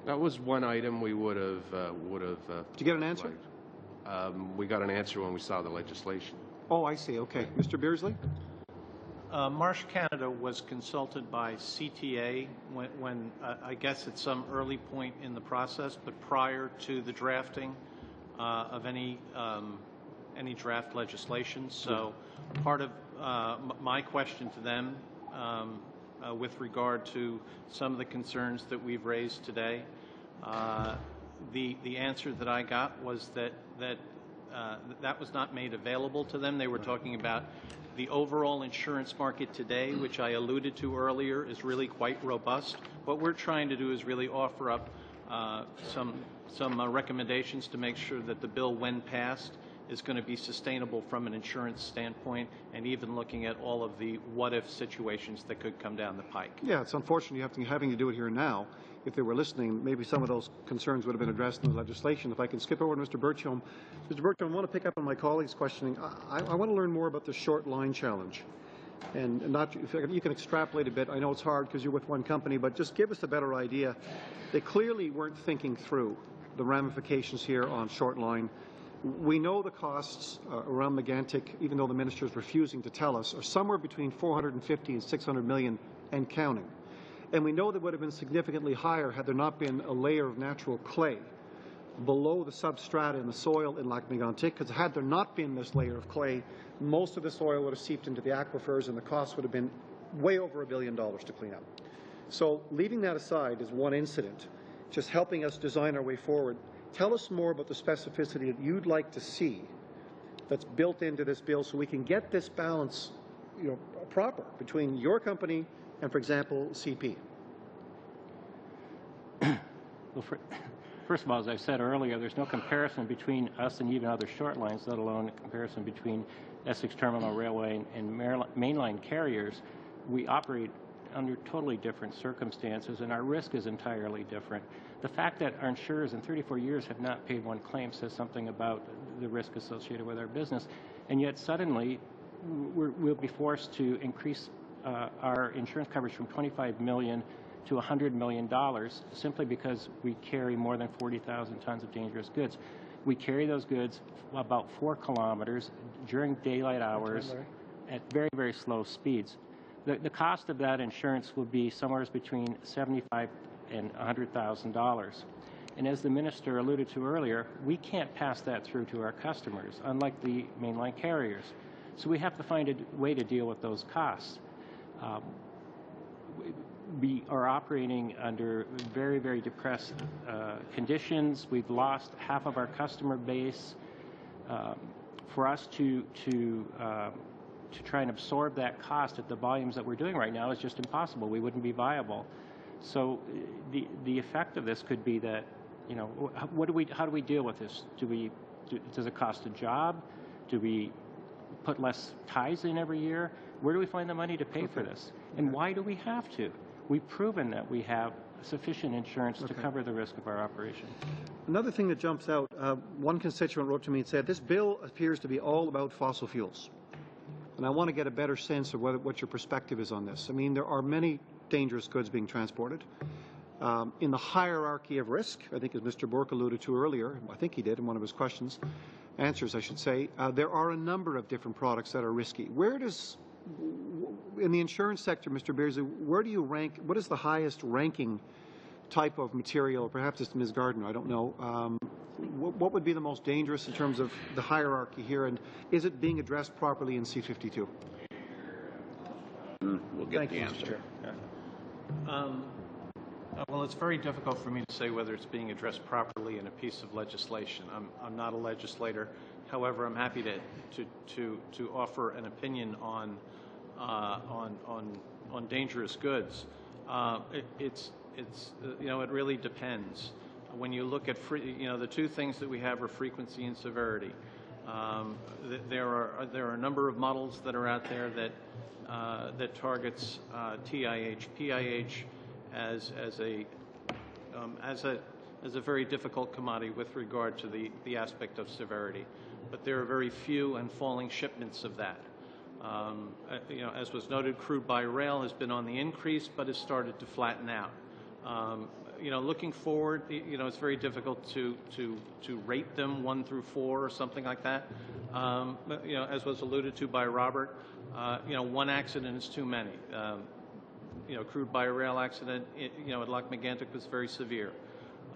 That was one item we would have. Did you get an answer? We got an answer when we saw the legislation. Oh, I see. Okay. Mr. Beersley? Marsh Canada was consulted by CTA when I guess at some early point in the process, but prior to the drafting of any draft legislation. So part of my question to them with regard to some of the concerns that we've raised today, the answer that I got was that was not made available to them. They were talking about the overall insurance market today, which I alluded to earlier, is really quite robust. What we're trying to do is really offer up some recommendations to make sure that the bill, when passed, is going to be sustainable from an insurance standpoint, and even looking at all of the what-if situations that could come down the pike. Yeah, it's unfortunate having to do it here now. If they were listening, maybe some of those concerns would have been addressed in the legislation. If I can skip over to Mr. Berthiaume. Mr. Berthiaume, I want to pick up on my colleague's questioning. I want to learn more about the short line challenge. And not, if you can extrapolate a bit. I know it's hard because you're with one company, but just give us a better idea. They clearly weren't thinking through the ramifications here on short line. We know the costs around Megantic, even though the minister is refusing to tell us, are somewhere between 450 and 600 million and counting. And we know they would have been significantly higher had there not been a layer of natural clay below the substrata in the soil in Lac Mégantic, because had there not been this layer of clay, most of the soil would have seeped into the aquifers and the cost would have been way over $1 billion to clean up. So leaving that aside is one incident, just helping us design our way forward. Tell us more about the specificity that you'd like to see that's built into this bill so we can get this balance, proper between your company and, for example, CP. Well, first of all, as I said earlier, there's no comparison between us and even other short lines, let alone a comparison between Essex Terminal Railway and mainline carriers. We operate under totally different circumstances, and our risk is entirely different. The fact that our insurers in 34 years have not paid one claim says something about the risk associated with our business, and yet suddenly we'll be forced to increase our insurance coverage from $25 million to $100 million simply because we carry more than 40,000 tons of dangerous goods. We carry those goods about 4 kilometers during daylight hours at very, very slow speeds. The cost of that insurance will be somewhere between $75,000 and $100,000. And as the minister alluded to earlier, we can't pass that through to our customers, unlike the mainline carriers. So we have to find a way to deal with those costs. We are operating under very, very depressed conditions. We've lost half of our customer base. For us to try and absorb that cost at the volumes that we're doing right now is just impossible. We wouldn't be viable. So the effect of this could be that, how do we deal with this? Does it cost a job? Do we put less ties in every year? Where do we find the money to pay for this? And why do we have to? We've proven that we have sufficient insurance to cover the risk of our operation. Another thing that jumps out, one constituent wrote to me and said, this bill appears to be all about fossil fuels. And I want to get a better sense of what your perspective is on this. I mean, there are many dangerous goods being transported. In the hierarchy of risk, I think as Mr. Bourque alluded to earlier, I think he did in one of his answers, I should say, there are a number of different products that are risky. Where does, in the insurance sector, Mr. Beardsley, where do you rank, what is the highest ranking type of material? Perhaps it's Ms. Gardner, I don't know. What would be the most dangerous in terms of the hierarchy here, and is it being addressed properly in C-52? We'll get the answer. Well, it's very difficult for me to say whether it's being addressed properly in a piece of legislation. I'm not a legislator. However, I'm happy to offer an opinion on dangerous goods. It really depends. When you look at the two things that we have are frequency and severity. There are a number of models that are out there that targets TIH, PIH as a very difficult commodity with regard to the aspect of severity. But there are very few and falling shipments of that. As was noted, crude by rail has been on the increase, but has started to flatten out. Looking forward, it's very difficult to rate them 1 through 4 or something like that. As was alluded to by Robert, one accident is too many. Crude by rail accident, at Lac Mégantic was very severe.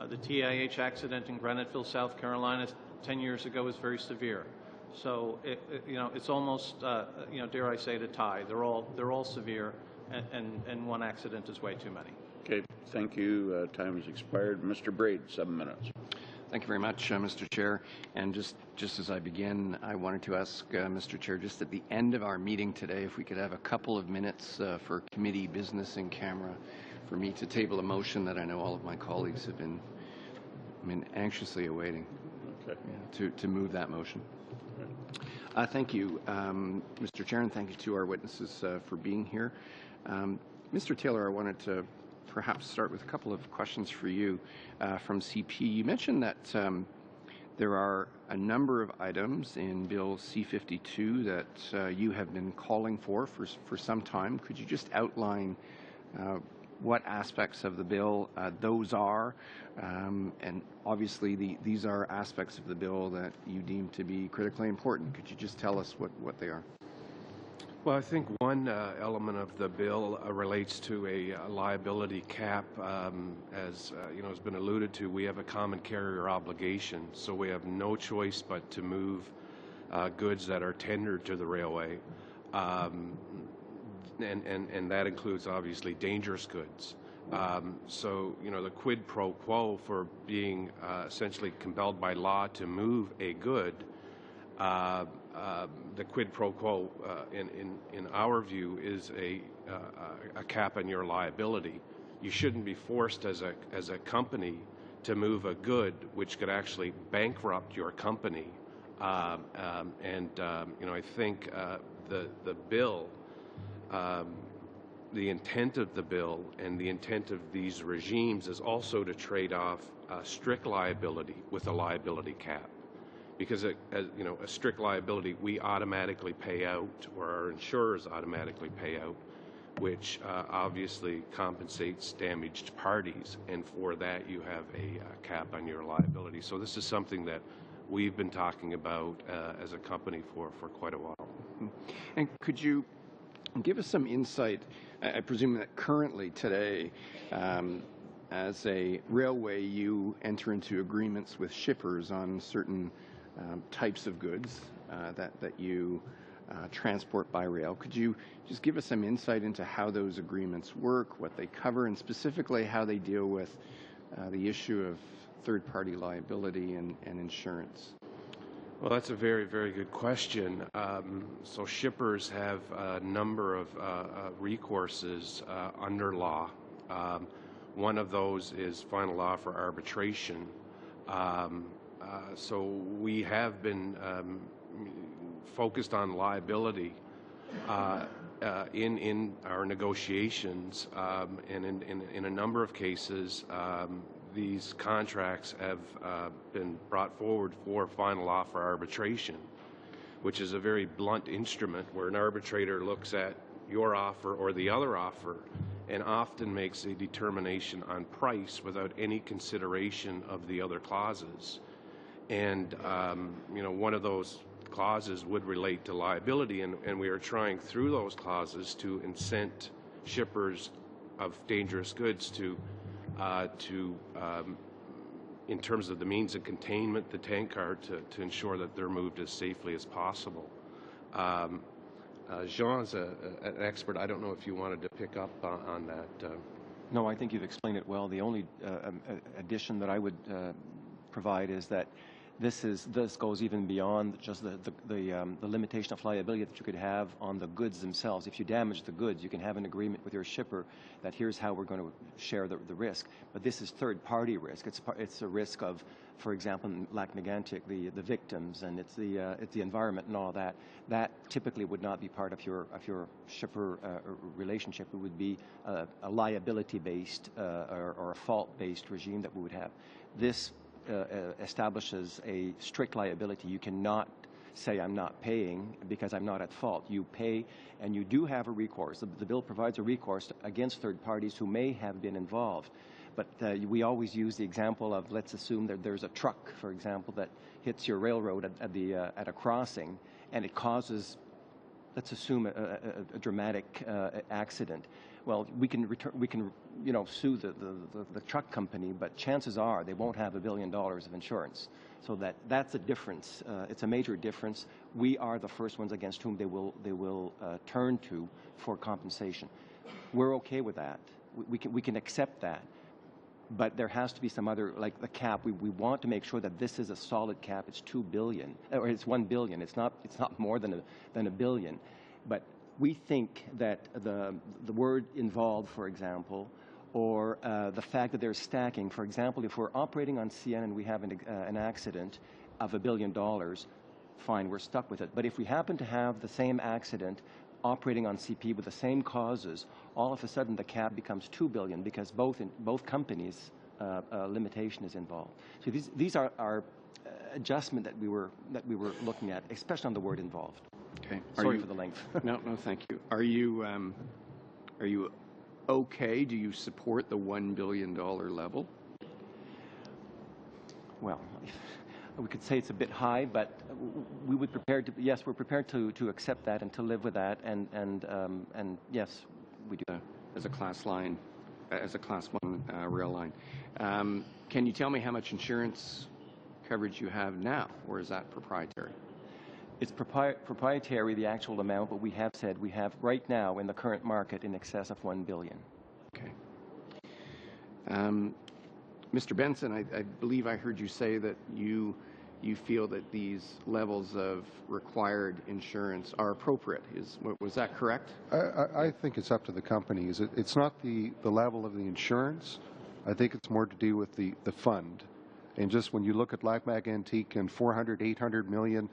The TIH accident in Graniteville, South Carolina, 10 years ago was very severe. So it's almost, dare I say it, a tie. They're all severe, and one accident is way too many. Okay, thank you. Time has expired. Mr. Braid, 7 minutes. Thank you very much, Mr. Chair. And just as I begin, I wanted to ask Mr. Chair, just at the end of our meeting today, if we could have a couple of minutes for committee business in camera, for me to table a motion that I know all of my colleagues have been anxiously awaiting. Okay. To move that motion. Thank you, Mr. Chair, and thank you to our witnesses for being here. Mr. Taylor, I wanted to perhaps start with a couple of questions for you from CP. You mentioned that there are a number of items in Bill C-52 that you have been calling for some time. Could you just outline what aspects of the bill those are? And obviously these are aspects of the bill that you deem to be critically important. Could you just tell us what they are? Well, I think one element of the bill relates to a liability cap. As you know, has been alluded to, we have a common carrier obligation, so we have no choice but to move goods that are tendered to the railway, and that includes obviously dangerous goods. So, you know, the quid pro quo for being essentially compelled by law to move a good, the quid pro quo, in our view, is a cap on your liability. You shouldn't be forced as a company to move a good which could actually bankrupt your company. You know, I think the bill, the intent of the bill and the intent of these regimes is also to trade off strict liability with a liability cap. Because, you know, a strict liability, we automatically pay out, or our insurers automatically pay out, which obviously compensates damaged parties, and for that you have a cap on your liability. So this is something that we've been talking about as a company for quite a while. And could you give us some insight? I presume that currently today, as a railway, you enter into agreements with shippers on certain types of goods that you transport by rail. Could you just give us some insight into how those agreements work, what they cover, and specifically how they deal with the issue of third-party liability and insurance? Well, that's a very, very good question. So shippers have a number of recourses under law. One of those is final offer arbitration. So we have been focused on liability in our negotiations, and in a number of cases, these contracts have been brought forward for final offer arbitration, which is a very blunt instrument where an arbitrator looks at your offer or the other offer and often makes a determination on price without any consideration of the other clauses. And you know, one of those clauses would relate to liability, and we are trying through those clauses to incent shippers of dangerous goods to in terms of the means of containment, the tank car, to ensure that they're moved as safely as possible. Jean's an expert. I don't know if you wanted to pick up on that. No, I think you've explained it well. The only addition that I would provide is that this goes even beyond just the limitation of liability that you could have on the goods themselves. If you damage the goods, you can have an agreement with your shipper that here's how we're going to share the risk. But this is third-party risk. It's a risk of, for example, in Lac-Mégantic, the victims, and it's the environment and all that. That typically would not be part of your shipper relationship. It would be a liability-based or a fault-based regime that we would have. This establishes a strict liability. You cannot say I'm not paying because I'm not at fault. You pay, and you do have a recourse. The bill provides a recourse against third parties who may have been involved. But we always use the example of, let's assume that there's a truck, for example, that hits your railroad at a crossing, and it causes, let's assume, a dramatic accident. Well, we can sue the truck company, but chances are they won't have $1 billion of insurance. So that's a difference. It's a major difference. We are the first ones against whom they will turn to for compensation. We're okay with that. We can accept that. But there has to be some other, like the cap. We want to make sure that this is a solid cap. It's $2 billion, or it's $1 billion. It's not more than a billion. But we think that the word involved, for example, or the fact that there's stacking. For example, if we're operating on CN and we have an accident of $1 billion, fine, we're stuck with it. But if we happen to have the same accident operating on CP with the same causes, all of a sudden the cap becomes $2 billion because both companies' limitation is involved. So these are our adjustment that we were looking at, especially on the word involved. Okay. Sorry for the length. No, thank you. Are you okay? Do you support the $1 billion level? Well, we could say it's a bit high, but we would prepared to, yes, we're prepared to accept that and to live with that, and yes, we do. As a class line, as a class 1 rail line. Can you tell me how much insurance coverage you have now, or is that proprietary? It's proprietary, the actual amount, but we have said we have right now in the current market in excess of $1 billion. Okay. Mr. Benson, I believe I heard you say that you feel that these levels of required insurance are appropriate. Was that correct? I think it's up to the companies. It's not the level of the insurance. I think it's more to do with the fund. And just when you look at Lac-Mag Antique and 400, 800 million,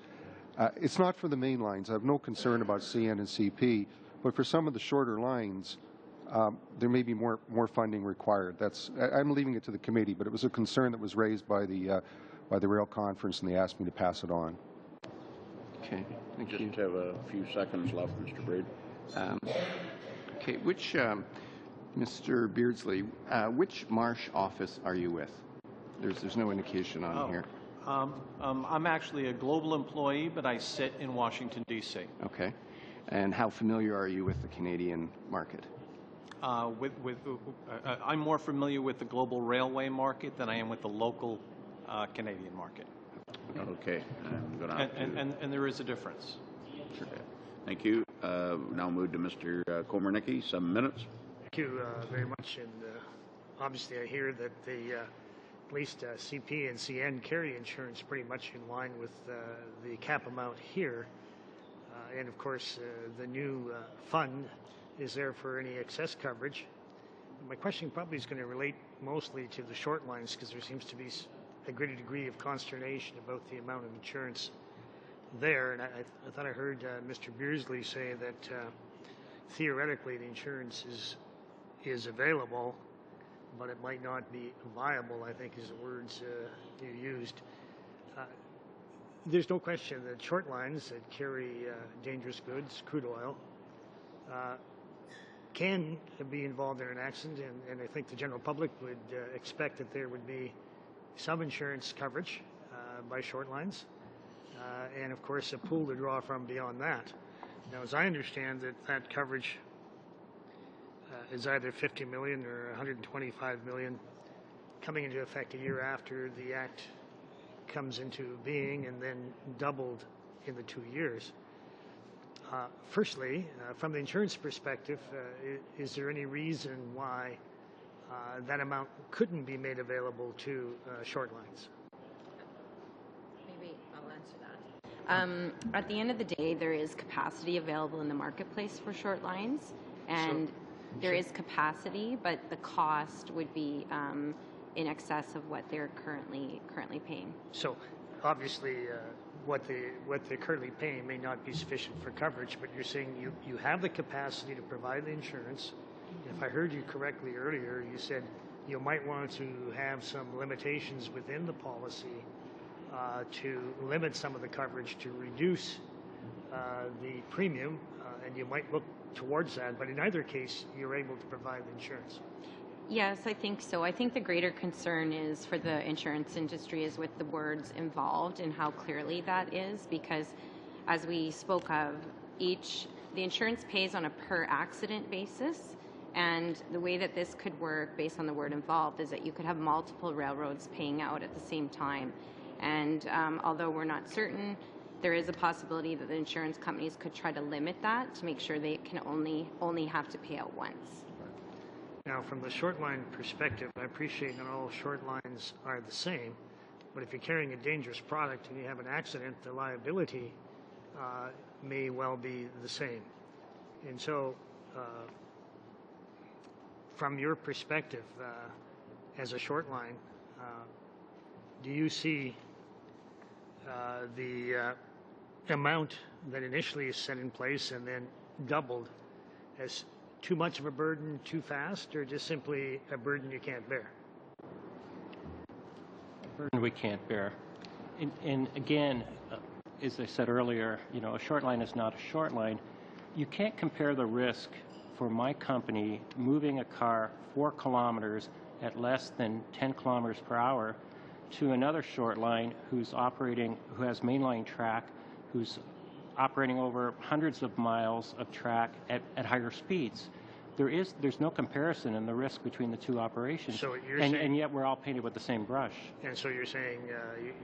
it's not for the main lines. I have no concern about CN and CP, but for some of the shorter lines, there may be more funding required. I'm leaving it to the committee, but it was a concern that was raised by the rail conference, and they asked me to pass it on. Okay, thank you. Just have a few seconds left, Mr. Braid. Okay, Mr. Beardsley, which Marsh office are you with? There's no indication on here. I'm actually a global employee, but I sit in Washington, D.C. Okay. And how familiar are you with the Canadian market? I'm more familiar with the global railway market than I am with the local Canadian market. Okay. I'm gonna have to... and there is a difference. Sure. Thank you. Now move to Mr. Komarnicki. 7 minutes. Thank you very much. And obviously I hear that at least CP and CN carry insurance pretty much in line with the cap amount here. And of course, the new fund is there for any excess coverage. My question probably is going to relate mostly to the short lines because there seems to be a greater degree of consternation about the amount of insurance there. And I thought I heard Mr. Beardsley say that theoretically the insurance is available, but it might not be viable, I think is the words you used. There's no question that short lines that carry dangerous goods, crude oil, can be involved in an accident, and I think the general public would expect that there would be some insurance coverage by short lines, and of course a pool to draw from beyond that. Now, as I understand that coverage is either 50 million or 125 million coming into effect a year after the Act comes into being and then doubled in the 2 years. Firstly, from the insurance perspective, is there any reason why that amount couldn't be made available to short lines? Maybe I'll answer that. At the end of the day, there is capacity available in the marketplace for short lines, and there is capacity, but the cost would be in excess of what they're currently paying. So, obviously, what they're currently paying may not be sufficient for coverage, but you're saying you have the capacity to provide the insurance. If I heard you correctly earlier, you said you might want to have some limitations within the policy to limit some of the coverage to reduce the premium, and you might look towards that, but in either case, you're able to provide the insurance. Yes, I think so. I think the greater concern is for the insurance industry is with the words involved and how clearly that is, because as we spoke of, the insurance pays on a per accident basis, and the way that this could work based on the word involved is that you could have multiple railroads paying out at the same time. And although we're not certain, there is a possibility that the insurance companies could try to limit that to make sure they can only have to pay out once. Now, from the short line perspective, I appreciate not all short lines are the same, but if you're carrying a dangerous product and you have an accident, the liability may well be the same. And so, from your perspective as a short line, do you see the amount that initially is set in place and then doubled as too much of a burden too fast, or just simply a burden you can't bear? A burden we can't bear. And again, as I said earlier, a short line is not a short line. You can't compare the risk for my company moving a car 4 kilometers at less than 10 kilometers per hour to another short line who has mainline track, who's operating over hundreds of miles of track at higher speeds. There's no comparison in the risk between the two operations, So and yet we're all painted with the same brush. And so you're saying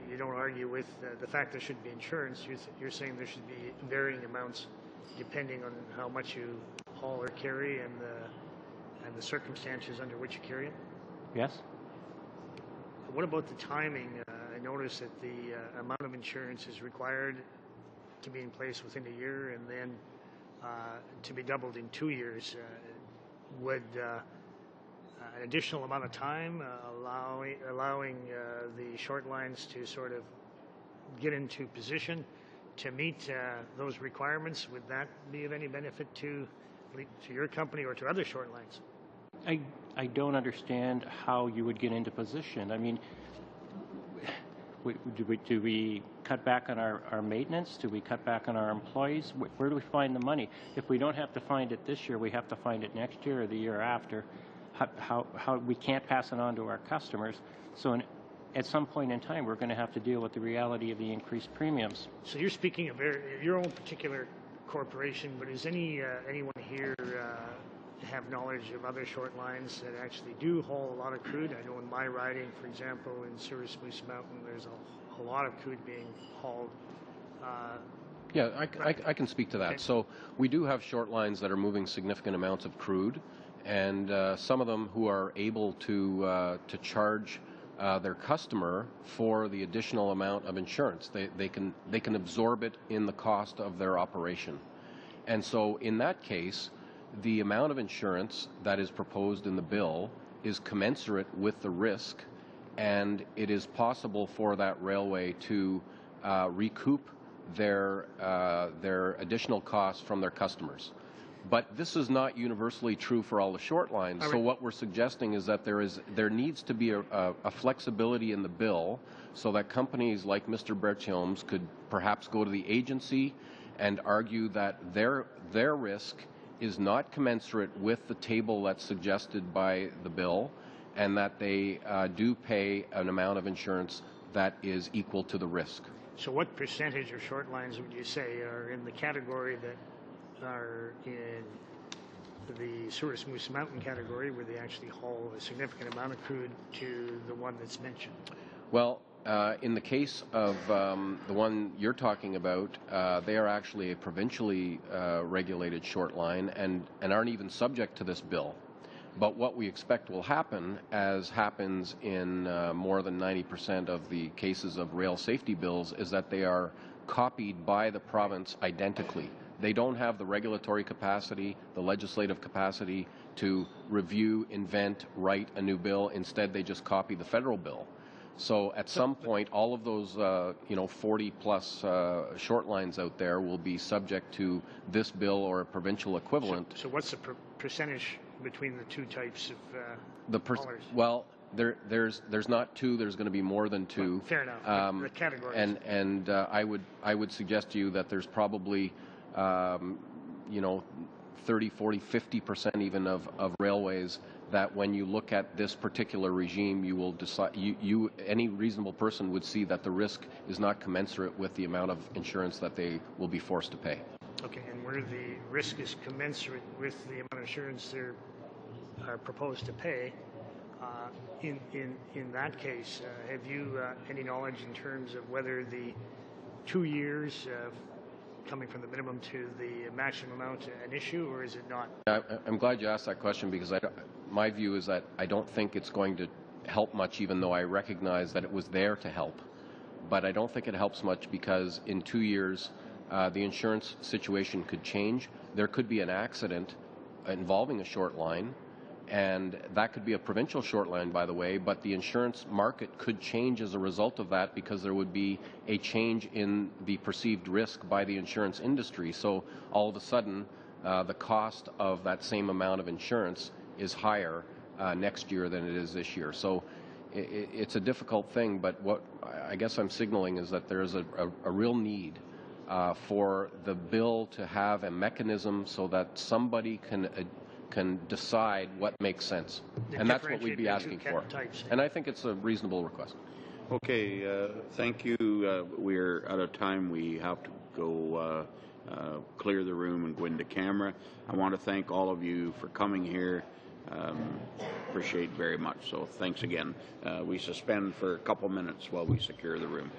you don't argue with the fact there should be insurance. You're saying there should be varying amounts depending on how much you haul or carry and the circumstances under which you carry it? Yes. What about the timing? I noticed that the amount of insurance is required to be in place within a year and then to be doubled in 2 years. Would an additional amount of time allowing the short lines to sort of get into position to meet those requirements, would that be of any benefit to your company or to other short lines? I don't understand how you would get into position. I mean, do we cut back on our maintenance? Do we cut back on our employees? Where do we find the money? If we don't have to find it this year, we have to find it next year or the year after. How we can't pass it on to our customers. So at some point in time, we're going to have to deal with the reality of the increased premiums. So you're speaking of your own particular corporation, but is anyone here have knowledge of other short lines that actually do haul a lot of crude? I know in my riding, for example, in Souris Moose Mountain, there's a lot of crude being hauled. Yeah, I can speak to that. Okay. So we do have short lines that are moving significant amounts of crude, and some of them who are able to charge their customer for the additional amount of insurance. They can absorb it in the cost of their operation. And so in that case, the amount of insurance that is proposed in the bill is commensurate with the risk, and it is possible for that railway to recoup their additional costs from their customers. But this is not universally true for all the short lines. So what we're suggesting is that there needs to be a flexibility in the bill so that companies like Mr. Berthiaume's could perhaps go to the agency and argue that their risk is not commensurate with the table that's suggested by the bill, and that they do pay an amount of insurance that is equal to the risk. So what percentage of short lines would you say are in the category that are in the Souris Moose Mountain category, where they actually haul a significant amount of crude, to the one that's mentioned? Well, in the case of the one you're talking about, they are actually a provincially regulated short line and aren't even subject to this bill. But what we expect will happen, as happens in more than 90% of the cases of rail safety bills, is that they are copied by the province identically. They don't have the regulatory capacity, the legislative capacity to review, invent, write a new bill. Instead, they just copy the federal bill. So at some point, all of those 40-plus short lines out there will be subject to this bill or a provincial equivalent. So what's the percentage between the two types of haulers? Well, there's not two. There's going to be more than two. Well, fair enough. The categories. And I would suggest to you that there's probably 30, 40, 50% even of railways that when you look at this particular regime, you will decide, any reasonable person would see that the risk is not commensurate with the amount of insurance that they will be forced to pay. Okay, and where the risk is commensurate with the amount of insurance they're proposed to pay, in that case, have you any knowledge in terms of whether the 2 years coming from the minimum to the maximum amount an issue, or is it not? I'm glad you asked that question, because my view is that I don't think it's going to help much, even though I recognize that it was there to help. But I don't think it helps much because in 2 years, the insurance situation could change. There could be an accident involving a short line, and that could be a provincial short line, by the way, but the insurance market could change as a result of that, because there would be a change in the perceived risk by the insurance industry. So all of a sudden, the cost of that same amount of insurance is higher next year than it is this year. So it's a difficult thing, but what I guess I'm signaling is that there is a real need for the bill to have a mechanism so that somebody can decide what makes sense. And that's what we'd be asking for. And I think it's a reasonable request. Okay, thank you. We're out of time. We have to go clear the room and go into camera. I want to thank all of you for coming here. Appreciate very much. So thanks again. We suspend for a couple minutes while we secure the room.